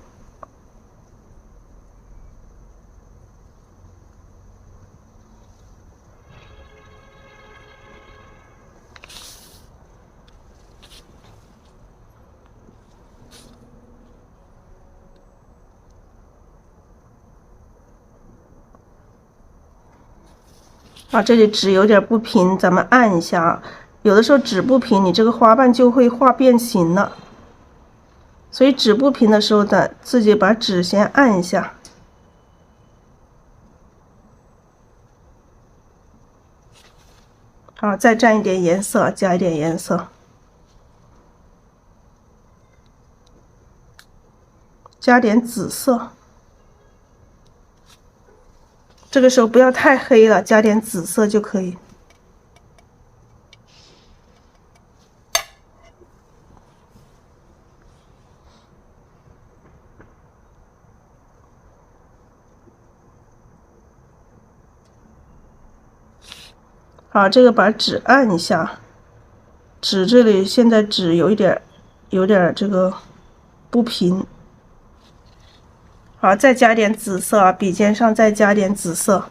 这裡紙有點不平，咱們按一下。有的時候紙不平，你這個花瓣就會畫變形了。所以紙不平的時候呢，自己把紙先按一下。好，再蘸一點顏色，加一點顏色，加點紫色。這個時候不要太黑了，加點紫色就可以。好，這個把紙按一下，紙這裡現在紙有點這個不平。好，再加點紫色啊，筆尖上再加點紫色。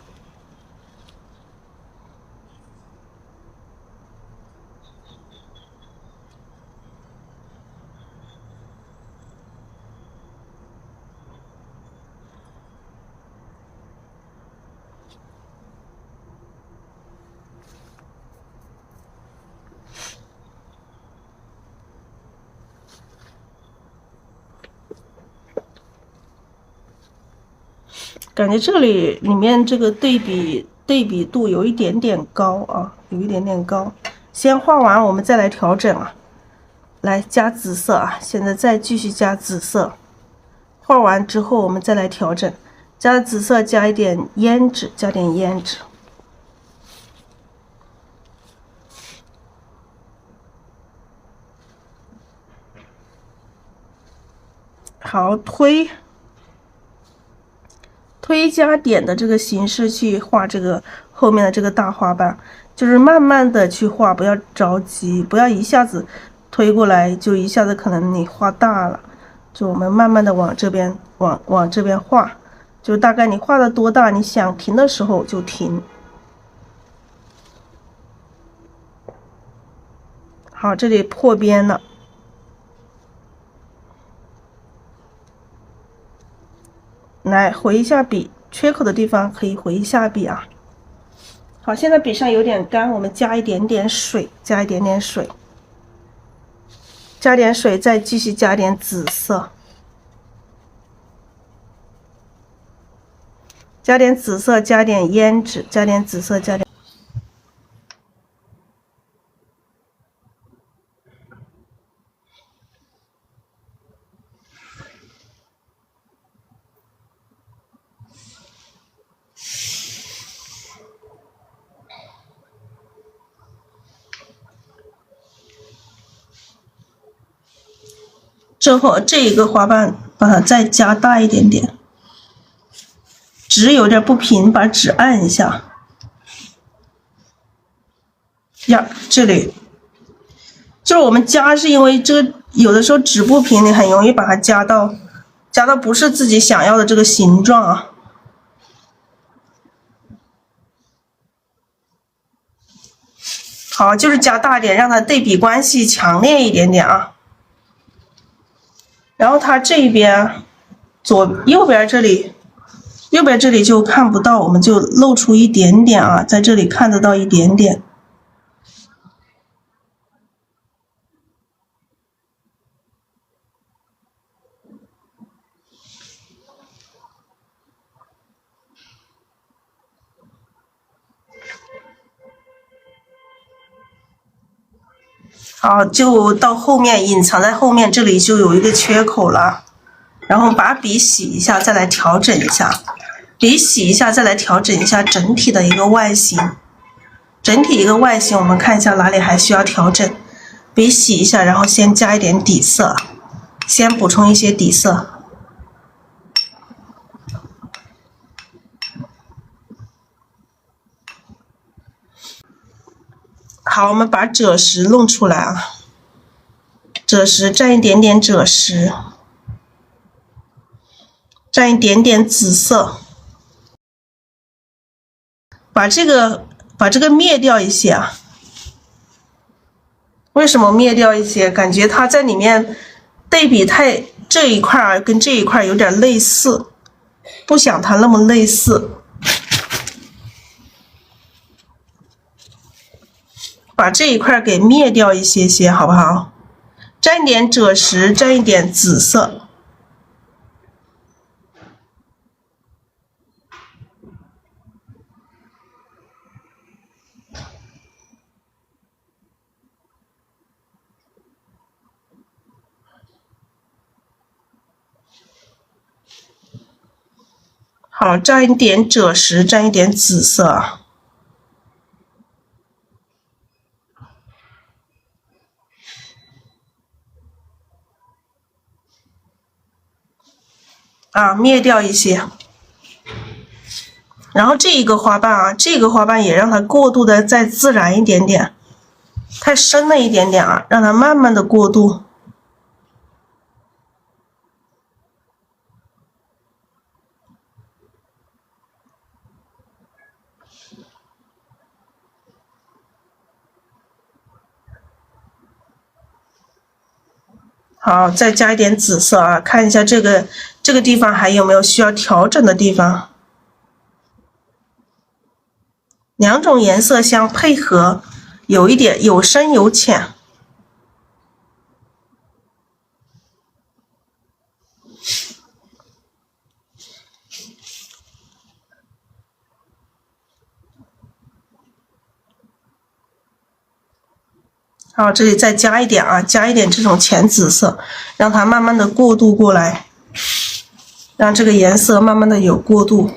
感覺這裡面這個對比度有一點點高啊，有一點點高。先畫完，我們再來調整啊。來加紫色啊，現在再繼續加紫色。畫完之後，我們再來調整，加紫色，加一點胭脂，加點胭脂。好，推加點的這個形式去畫這個後面的這個大花瓣，就是慢慢的去畫，不要着急，不要一下子推過來，就一下子可能你畫大了。就我們慢慢的往這邊往這邊畫，就大概你畫的多大，你想停的時候就停。好，這裡破邊了。來回一下筆，缺口的地方可以回一下筆啊。好，現在筆上有點乾，我們加一點點水，加一點點水。加點水，再繼續加點紫色，加點紫色，加點胭脂，加點紫色，加點。之後这一个花瓣把它再加大一点点，纸有点不平，把纸按一下。呀，这里就是我们加，是因为这个有的时候纸不平，你很容易把它加到不是自己想要的这个形状啊。好，就是加大点，让它对比关系强烈一点点啊。然后它这边右边这里就看不到，我们就露出一点点啊，在这里看得到一点点。好，就到后面隐藏在后面，这里就有一个缺口了。然后把笔洗一下，再来調整一下。筆洗一下，再來調整一下整體的一個外形。整體一個外形，我們看一下哪裡還需要調整。筆洗一下，然後先加一點底色，先補充一些底色。好，我們把赭石弄出來啊。赭石蘸一點點赭石，蘸一點點紫色。把這個滅掉一些啊。為什麼滅掉一些？感覺它在裡面對比太這一塊跟這一塊有點類似，不想它那麼類似。把這一塊給滅掉一些些，好不好？蘸一點赭石，蘸一點紫色。好，蘸一點赭石，蘸一點紫色。啊，滅掉一些。然後這一個花瓣啊，這個花瓣也讓它過渡的再自然一點點，太深了一點點啊，讓它慢慢的過渡。好，再加一點紫色啊，看一下這個地方還有沒有需要調整的地方。兩種顏色相配合，有一點有深有淺。好，這裡再加一點啊，加一點這種淺紫色，讓它慢慢的過渡過來，讓這個顏色慢慢的有過渡。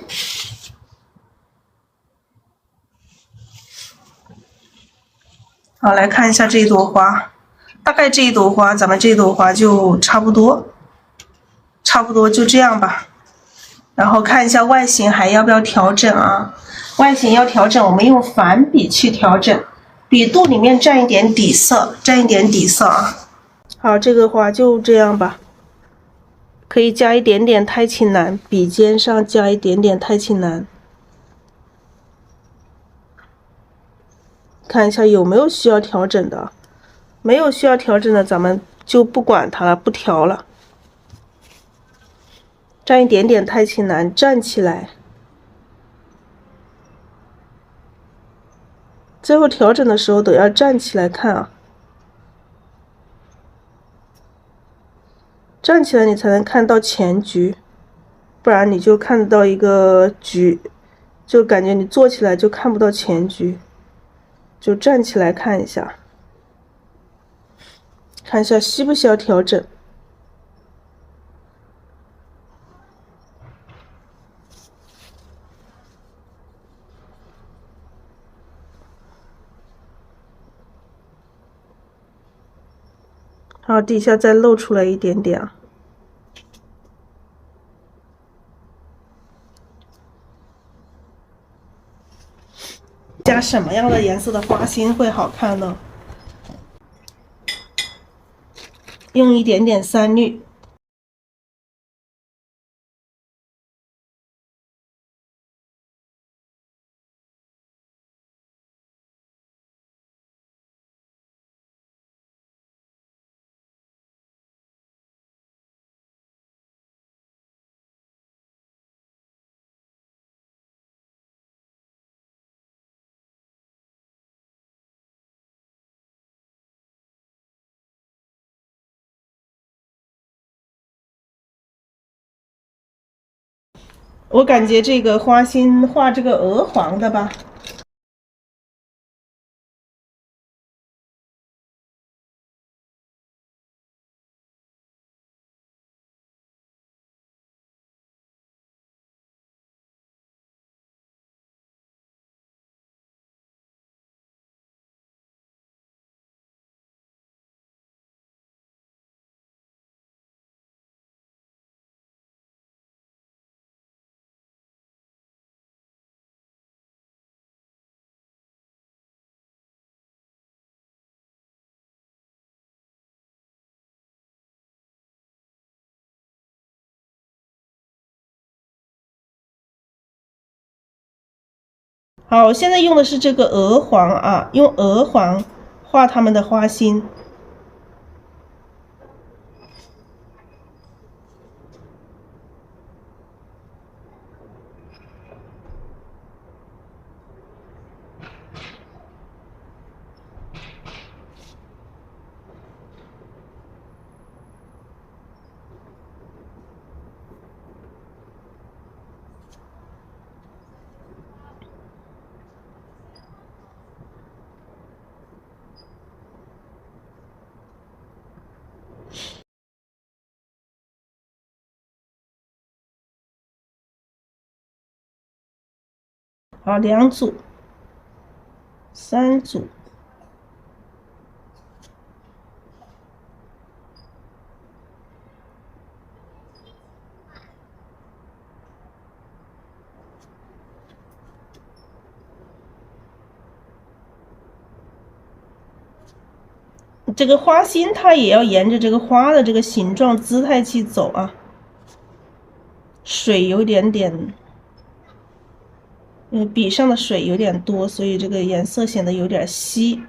好，來看一下這一朵花，大概這一朵花，咱們這朵花就差不多就這樣吧。然後看一下外形還要不要調整啊？外形要調整，我們用反筆去調整。筆肚裡面蘸一點底色，蘸一點底色啊。好，這個花就這樣吧。可以加一點點太清藍，筆尖上加一點點太清藍。看一下有沒有需要調整的，沒有需要調整的，咱們就不管它了，不調了。蘸一點點太清藍，站起來。最後調整的時候都要站起來看啊。站起來你才能看到前局，不然你就看得到一个局，就感觉你坐起来就看不到前局，就站起来看一下，看一下需不需要調整。然后底下再露出来一点点啊。加什麼樣的顏色的花心會好看呢？用一點點3綠。我感覺這個花心畫這個鵝黃的吧。好，我現在用的是這個鵝黃啊，用鵝黃畫它們的花心。好，2組、3組。這個花心它也要沿着這個花的這個形狀姿態去走啊。水有點點，筆上的水有點多，所以這個顏色顯得有點稀。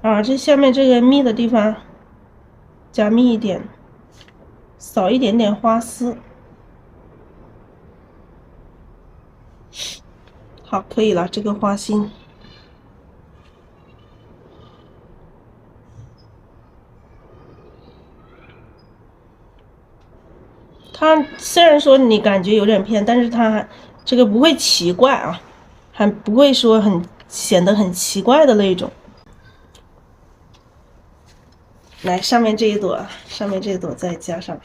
啊，這下面這個密的地方加密一點，掃一點點花絲。好，可以了，這個花心。它雖然說你感覺有點偏，但是它這個不會奇怪啊，還不會說顯得很奇怪的那種。来，上面这一朵，上面这一朵再加上。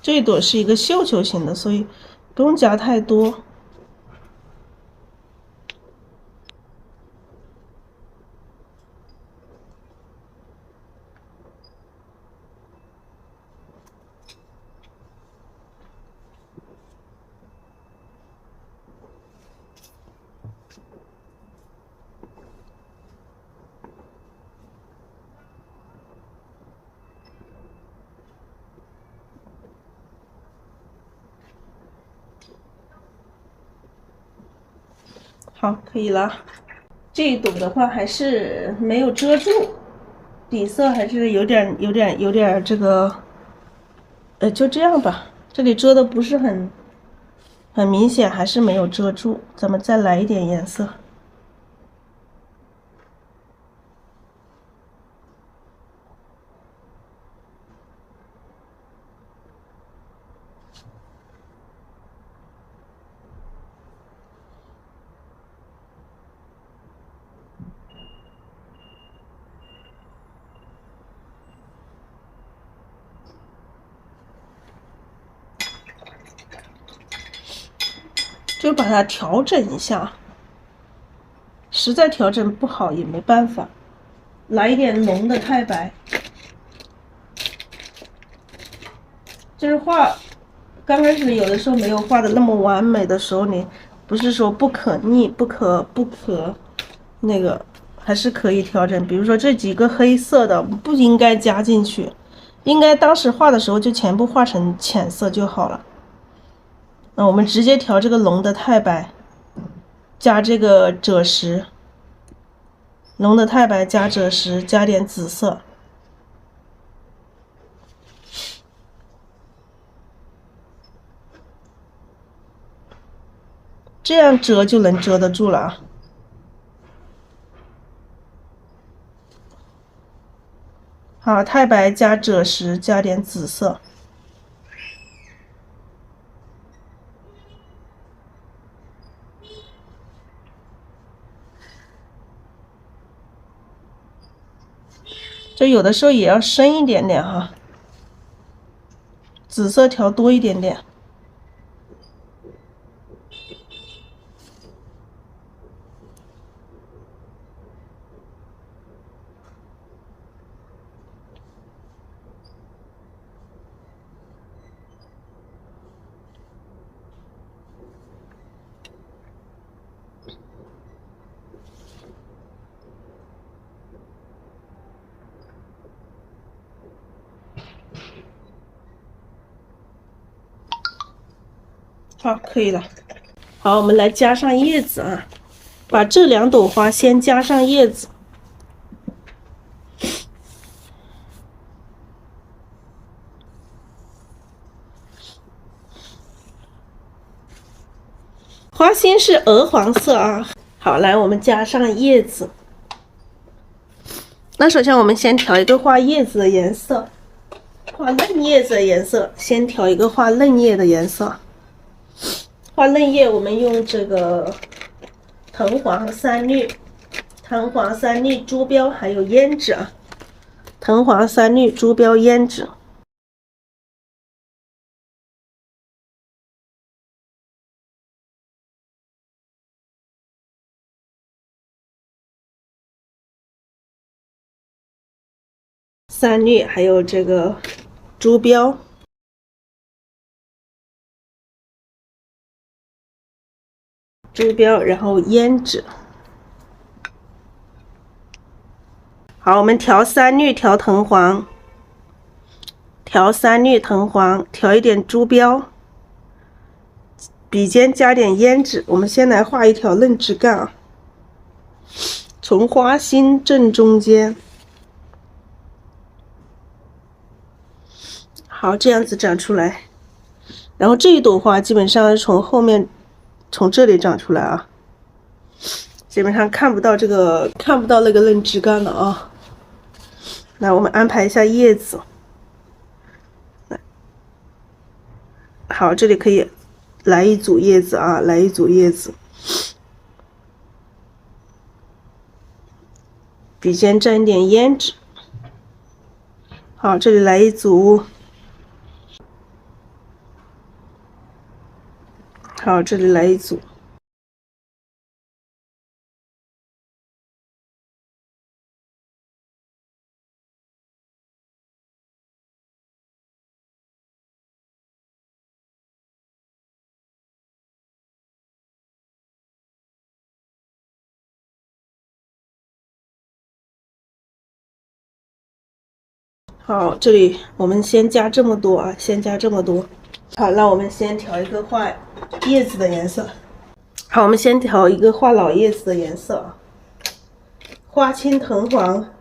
这一朵是一个绣球型的，所以不用加太多。好，可以了。这一朵的话还是没有遮住，底色还是有点这个，就这样吧。这里遮的不是很明显，还是没有遮住。咱们再来一点颜色。就把它调整一下，实在调整不好也没办法，来一点浓的太白。就是画，刚開始有的時候沒有畫的那麼完美的時候，你不是說不可逆，不可那個，還是可以調整。比如說這幾個黑色的不應該加進去，應該當時畫的時候就全部畫成淺色就好了。那我們直接調這個濃的太白，加這個赭石，濃的太白加赭石，加點紫色。這樣遮就能遮得住了啊。好，太白加赭石，加點紫色。這有的時候也要深一點點哈，紫色調多一點點。好，可以了。好，我們來加上葉子啊，把這兩朵花先加上葉子。花心是鵝黃色啊。好，來我們加上葉子。那首先我們先調一個畫葉子的顏色，畫嫩葉子的顏色，先調一個畫嫩葉的顏色。畫嫩葉，我們用這個藤黃、三綠、珠標還有胭脂啊。藤黃、三綠、珠標、胭脂。三綠還有這個珠標。珠標，然後胭脂。好，我們調三綠，調藤黃，調三綠藤黃，調一點珠標，筆尖加點胭脂。我們先來畫一條嫩枝幹啊，從花心正中間。好，這樣子長出來。然後這一朵花基本上是從後面。從這裡長出來啊，基本上看不到那个嫩枝干了啊。来，我们安排一下叶子。好，这里可以来一组叶子啊，来一组叶子。笔尖蘸一點胭脂。好，這裡來一組。好，這裡來一組。好，這裡我們先加這麼多啊，先加這麼多。好，那我們先調一個畫葉子的顏色。好，我們先調一個畫老葉子的顏色，花青藤黃。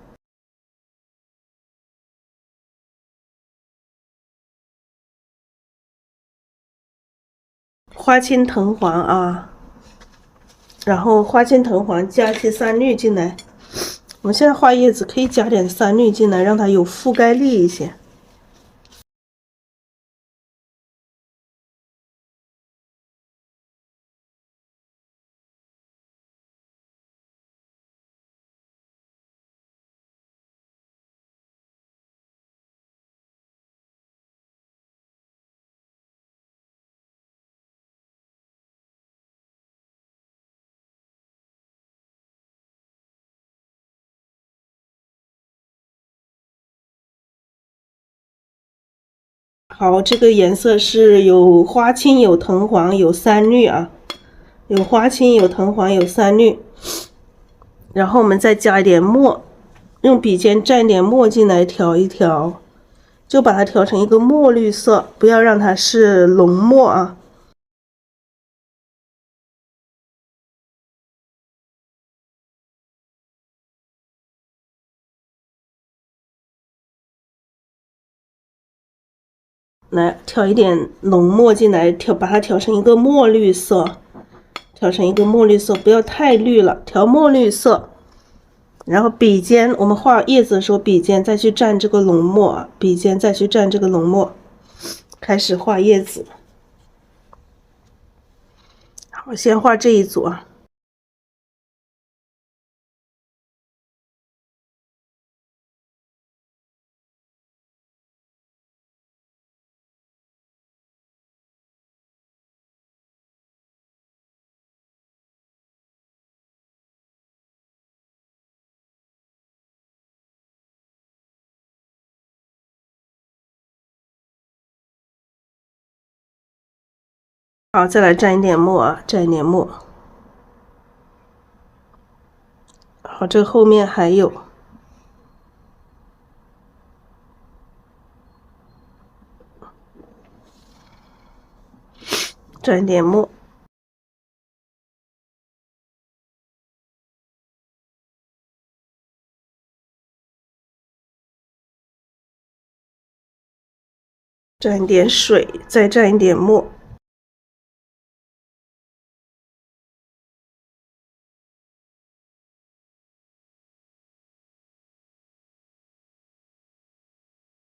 花青藤黃啊，然後花青藤黃加一些三綠進來。我們現在畫葉子可以加點三綠進來，讓它有覆蓋力一些。好，這個顏色是有花青、有藤黃、有三綠啊，有花青、有藤黃、有三綠。然後我們再加一點墨，用筆尖蘸一點墨進來調一調，就把它調成一個墨綠色，不要讓它是濃墨啊。來調一點濃墨進來，把它調成一個墨綠色，調成一個墨綠色，不要太綠了，調墨綠色。然後筆尖，我們畫葉子的時候，筆尖再去蘸這個濃墨啊，筆尖再去蘸這個濃墨，開始畫葉子。好，先畫這一組啊。好，再來蘸一點墨啊，蘸一點墨。好，這個後面還有。蘸一點墨。蘸一點水，再蘸一點墨。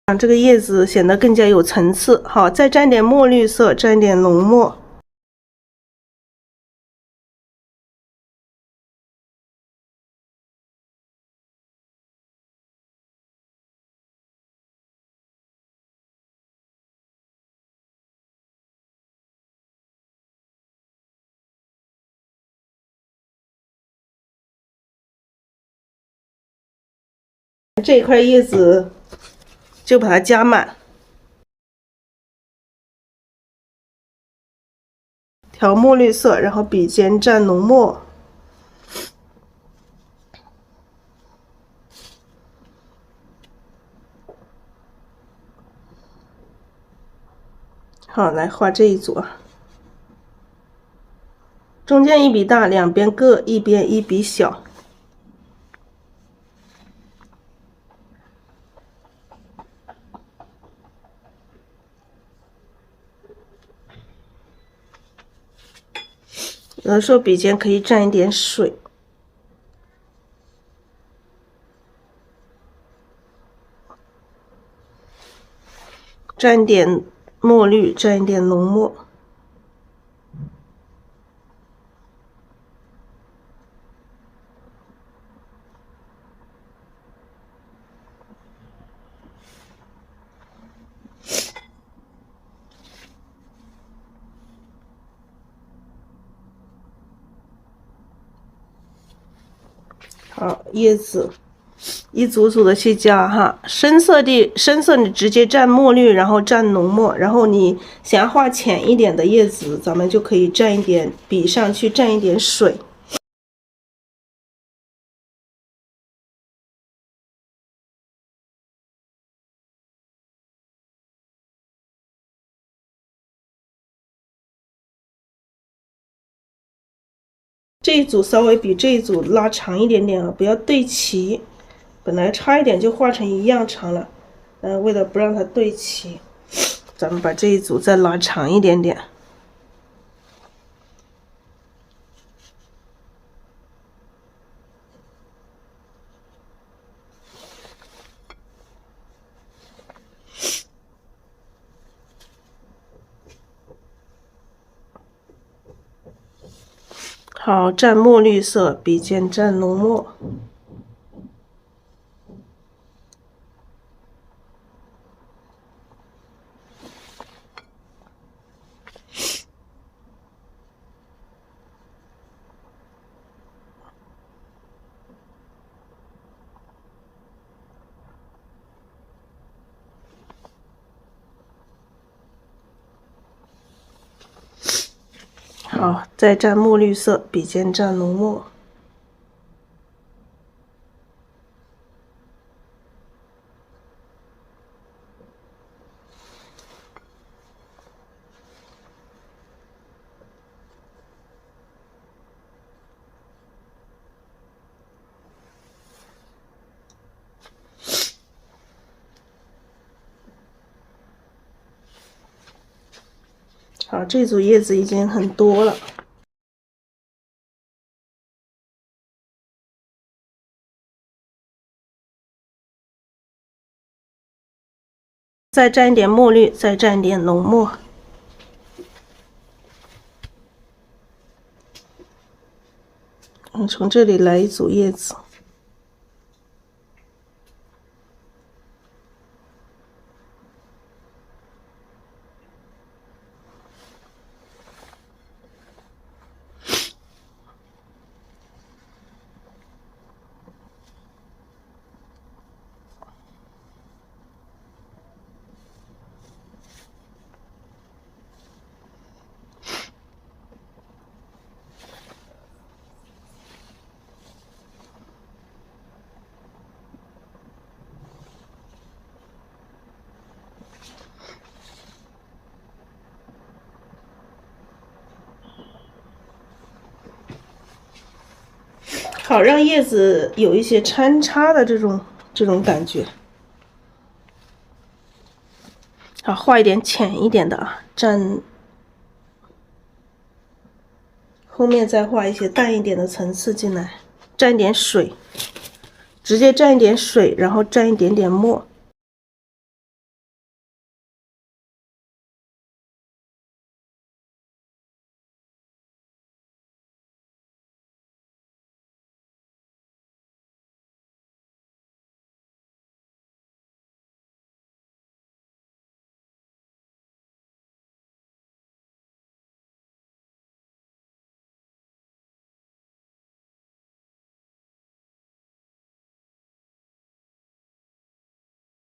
让這個葉子顯得更加有層次。好，再蘸點墨綠色，蘸點濃墨。這一塊葉子就把它加滿，調墨綠色，然後筆尖蘸濃墨。好，來畫這一組，中間一筆大，兩邊各一邊一筆小。有的時候筆尖可以蘸一點水，蘸一點墨綠，蘸一點濃墨。好，叶子一组组的去加哈，深色你直接蘸墨绿，然後蘸濃墨，然後你想要畫淺一點的葉子，咱們就可以蘸一點筆上去蘸一點水。這一組稍微比這一組拉長一點點啊，不要對齊。本來差一點就畫成一樣長了，為了不讓它对齊，咱們把這一組再拉長一點點。好，蘸墨綠色，筆尖蘸濃墨。好，再蘸墨綠色，筆尖蘸濃墨。好，這組葉子已經很多了。再蘸一點墨綠，再蘸一點濃墨。從這裡來一組葉子。好，讓葉子有一些摻插的這種感覺。好，畫一點淺一點的啊，蘸後面再畫一些淡一點的層次進來，蘸一點水，直接蘸一點水，然後蘸一點點墨。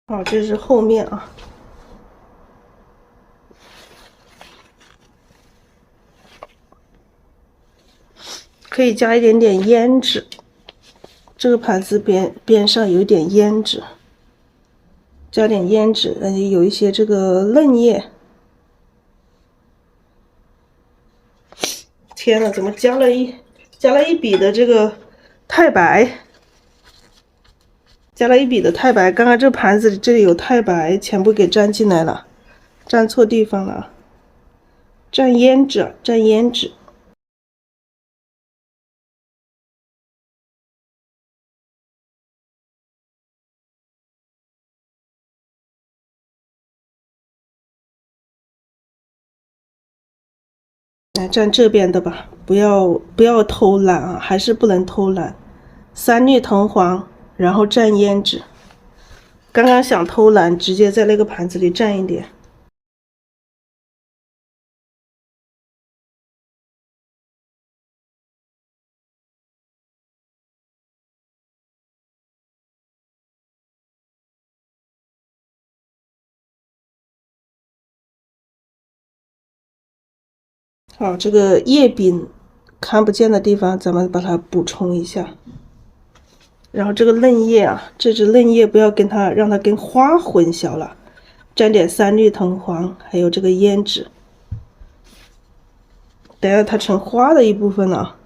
好，这是後面啊，可以加一點點胭脂。這個盤子邊上有一點胭脂，加點胭脂，有一些這個嫩葉。天吶，怎麼加了一筆的這個太白？加了一筆的太白，剛剛這盤子裡這裡有太白，全部給粘進來了，粘錯地方了。蘸胭脂，蘸胭脂。来蘸這邊的吧，不要偷懶啊，还是不能偷懶。3粒藤黄，然后蘸胭脂。刚刚想偷懒，直接在那个盘子里蘸一点。好，这個葉柄看不見的地方，咱們把它補充一下。然後這個嫩葉啊，這隻嫩葉不要跟它讓它跟花混淆了，蘸點3粒藤黃，還有這個胭脂。等下它成花的一部分了。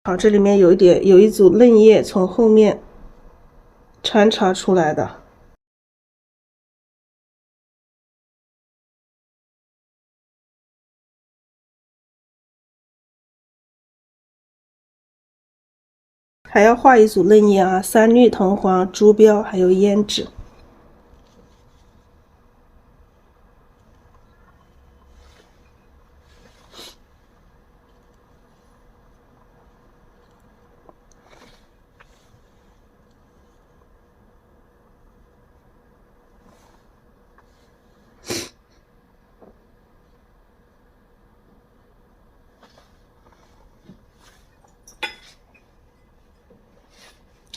好，這裡面有一組嫩葉從後面穿插出來的。還要畫一組嫩葉啊，3粒藤黃、豬標還有胭脂。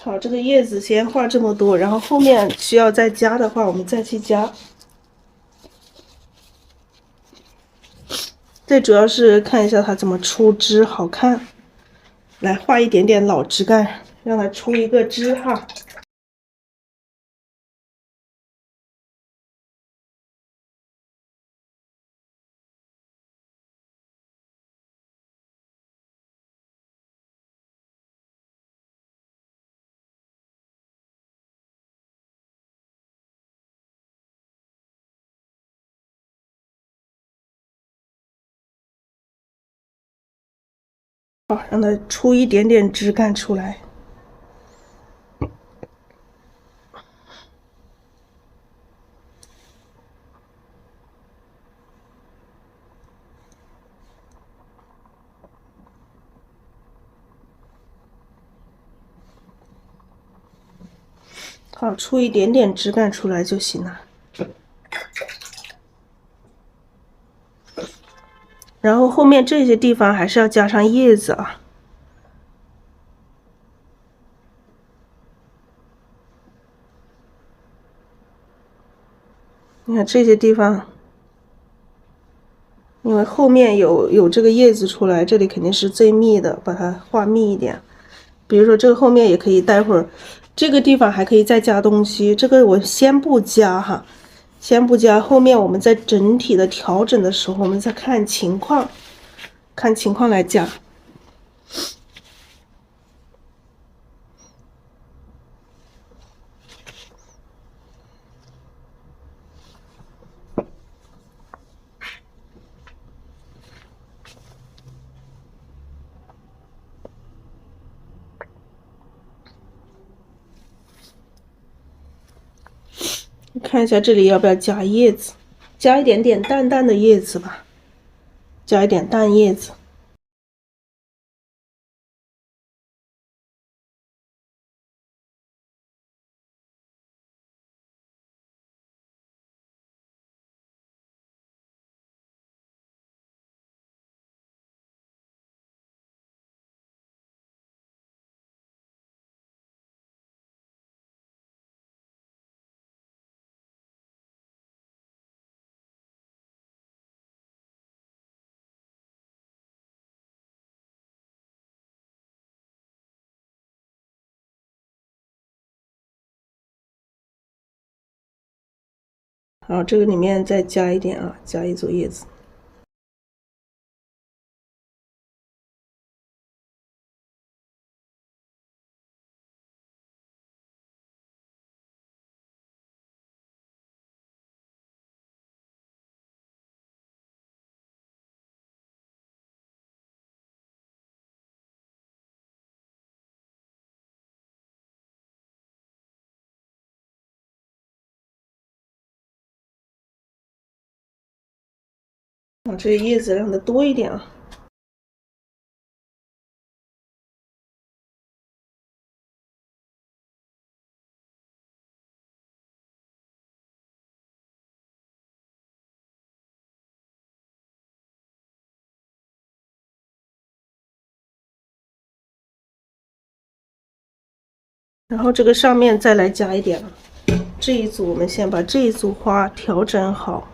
好，這個葉子先畫這麼多，然後後面需要再加的話，我們再去加。最主要是看一下它怎麼出枝好看。來畫一點點老枝幹，讓它出一個枝哈。好，讓它出一點點枝幹出來。好，出一點點枝幹出來就行了。然後後面這些地方還是要加上葉子啊。你看這些地方，因為後面有這個葉子出來，這裡肯定是最密的，把它畫密一點。比如說這個後面也可以，待會兒這個地方還可以再加東西，這個我先不加哈，先不加，後面我們在整體的調整的時候，我們再看情況來加。看一下這裡要不要加葉子，加一點點淡淡的葉子吧，加一點淡葉子。好，這個裡面再加一點啊，加一組葉子。把这叶子让它多一点啊。然后这个上面再来加一点，这一组我们先把这一组花調整好。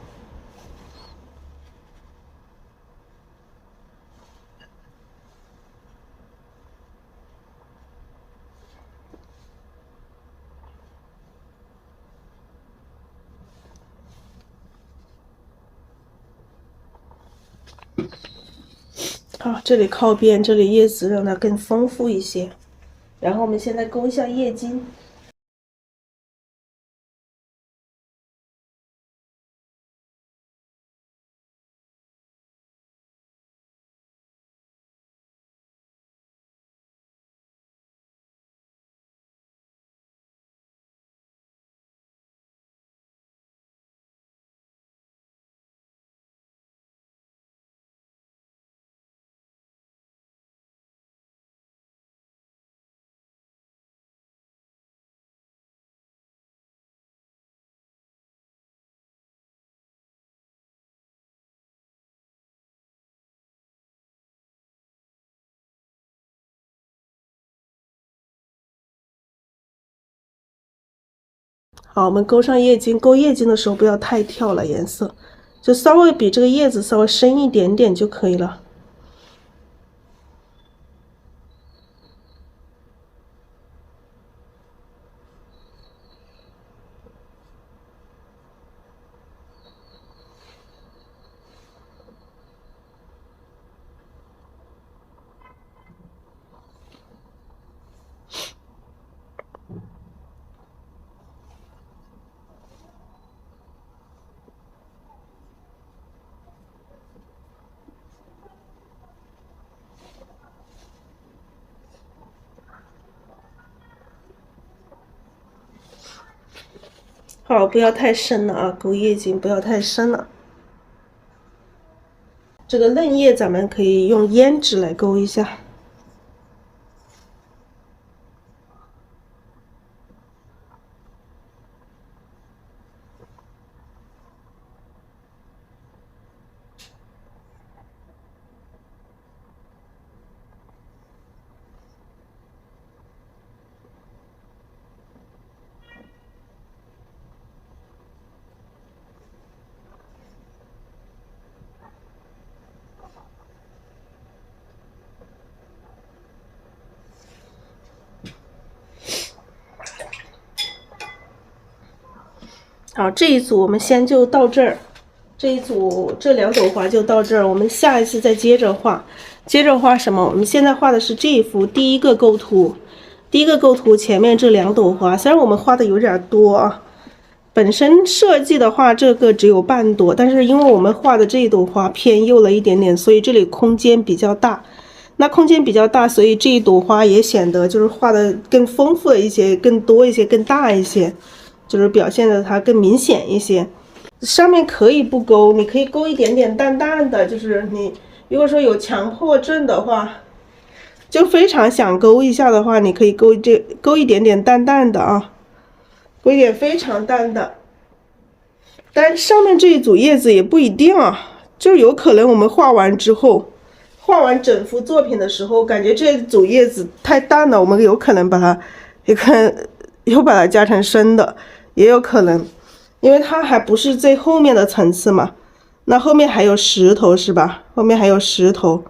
好，这裡靠邊，這裡葉子讓它更豐富一些。然後我們現在勾一下葉莖。好，我們勾上葉莖，勾葉莖的時候不要太跳了，顏色就稍微比這個葉子稍微深一點點就可以了。好，不要太深了啊，勾葉莖不要太深了。這個嫩葉咱們可以用胭脂來勾一下。好，這一組我們先就到這兒，這一組這兩朵花就到這兒，我們下一次再接着畫。接着畫什麼？我們現在畫的是這一幅第一個構圖，第一個構圖前面這兩朵花，雖然我們畫的有點多啊，本身設計的話這個只有半朵，但是因為我們畫的這一朵花偏右了一點點，所以這裡空間比較大。那空間比較大，所以這一朵花也顯得就是畫的更豐富了一些，更多一些，更大一些。就是表現的它更明顯一些，上面可以不勾，你可以勾一點點淡淡的，就是你如果說有強迫症的話，就非常想勾一下的話，你可以勾一點點淡淡的啊，勾一點非常淡的。但上面這一組葉子也不一定啊，就有可能我們畫完之後，畫完整幅作品的時候，感覺這組葉子太淡了，我們有可能把它又把它加成深的。也有可能，因為它還不是最後面的層次嘛，那後面還有石頭是吧？後面還有石頭，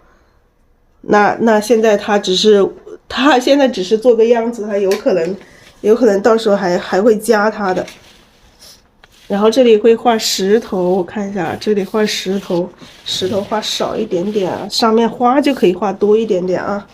那現在它現在只是做個樣子，它有可能到時候還會加它的。然後這裡會畫石頭，我看一下，這裡畫石頭，石頭畫少一點點啊，上面花就可以畫多一點點啊。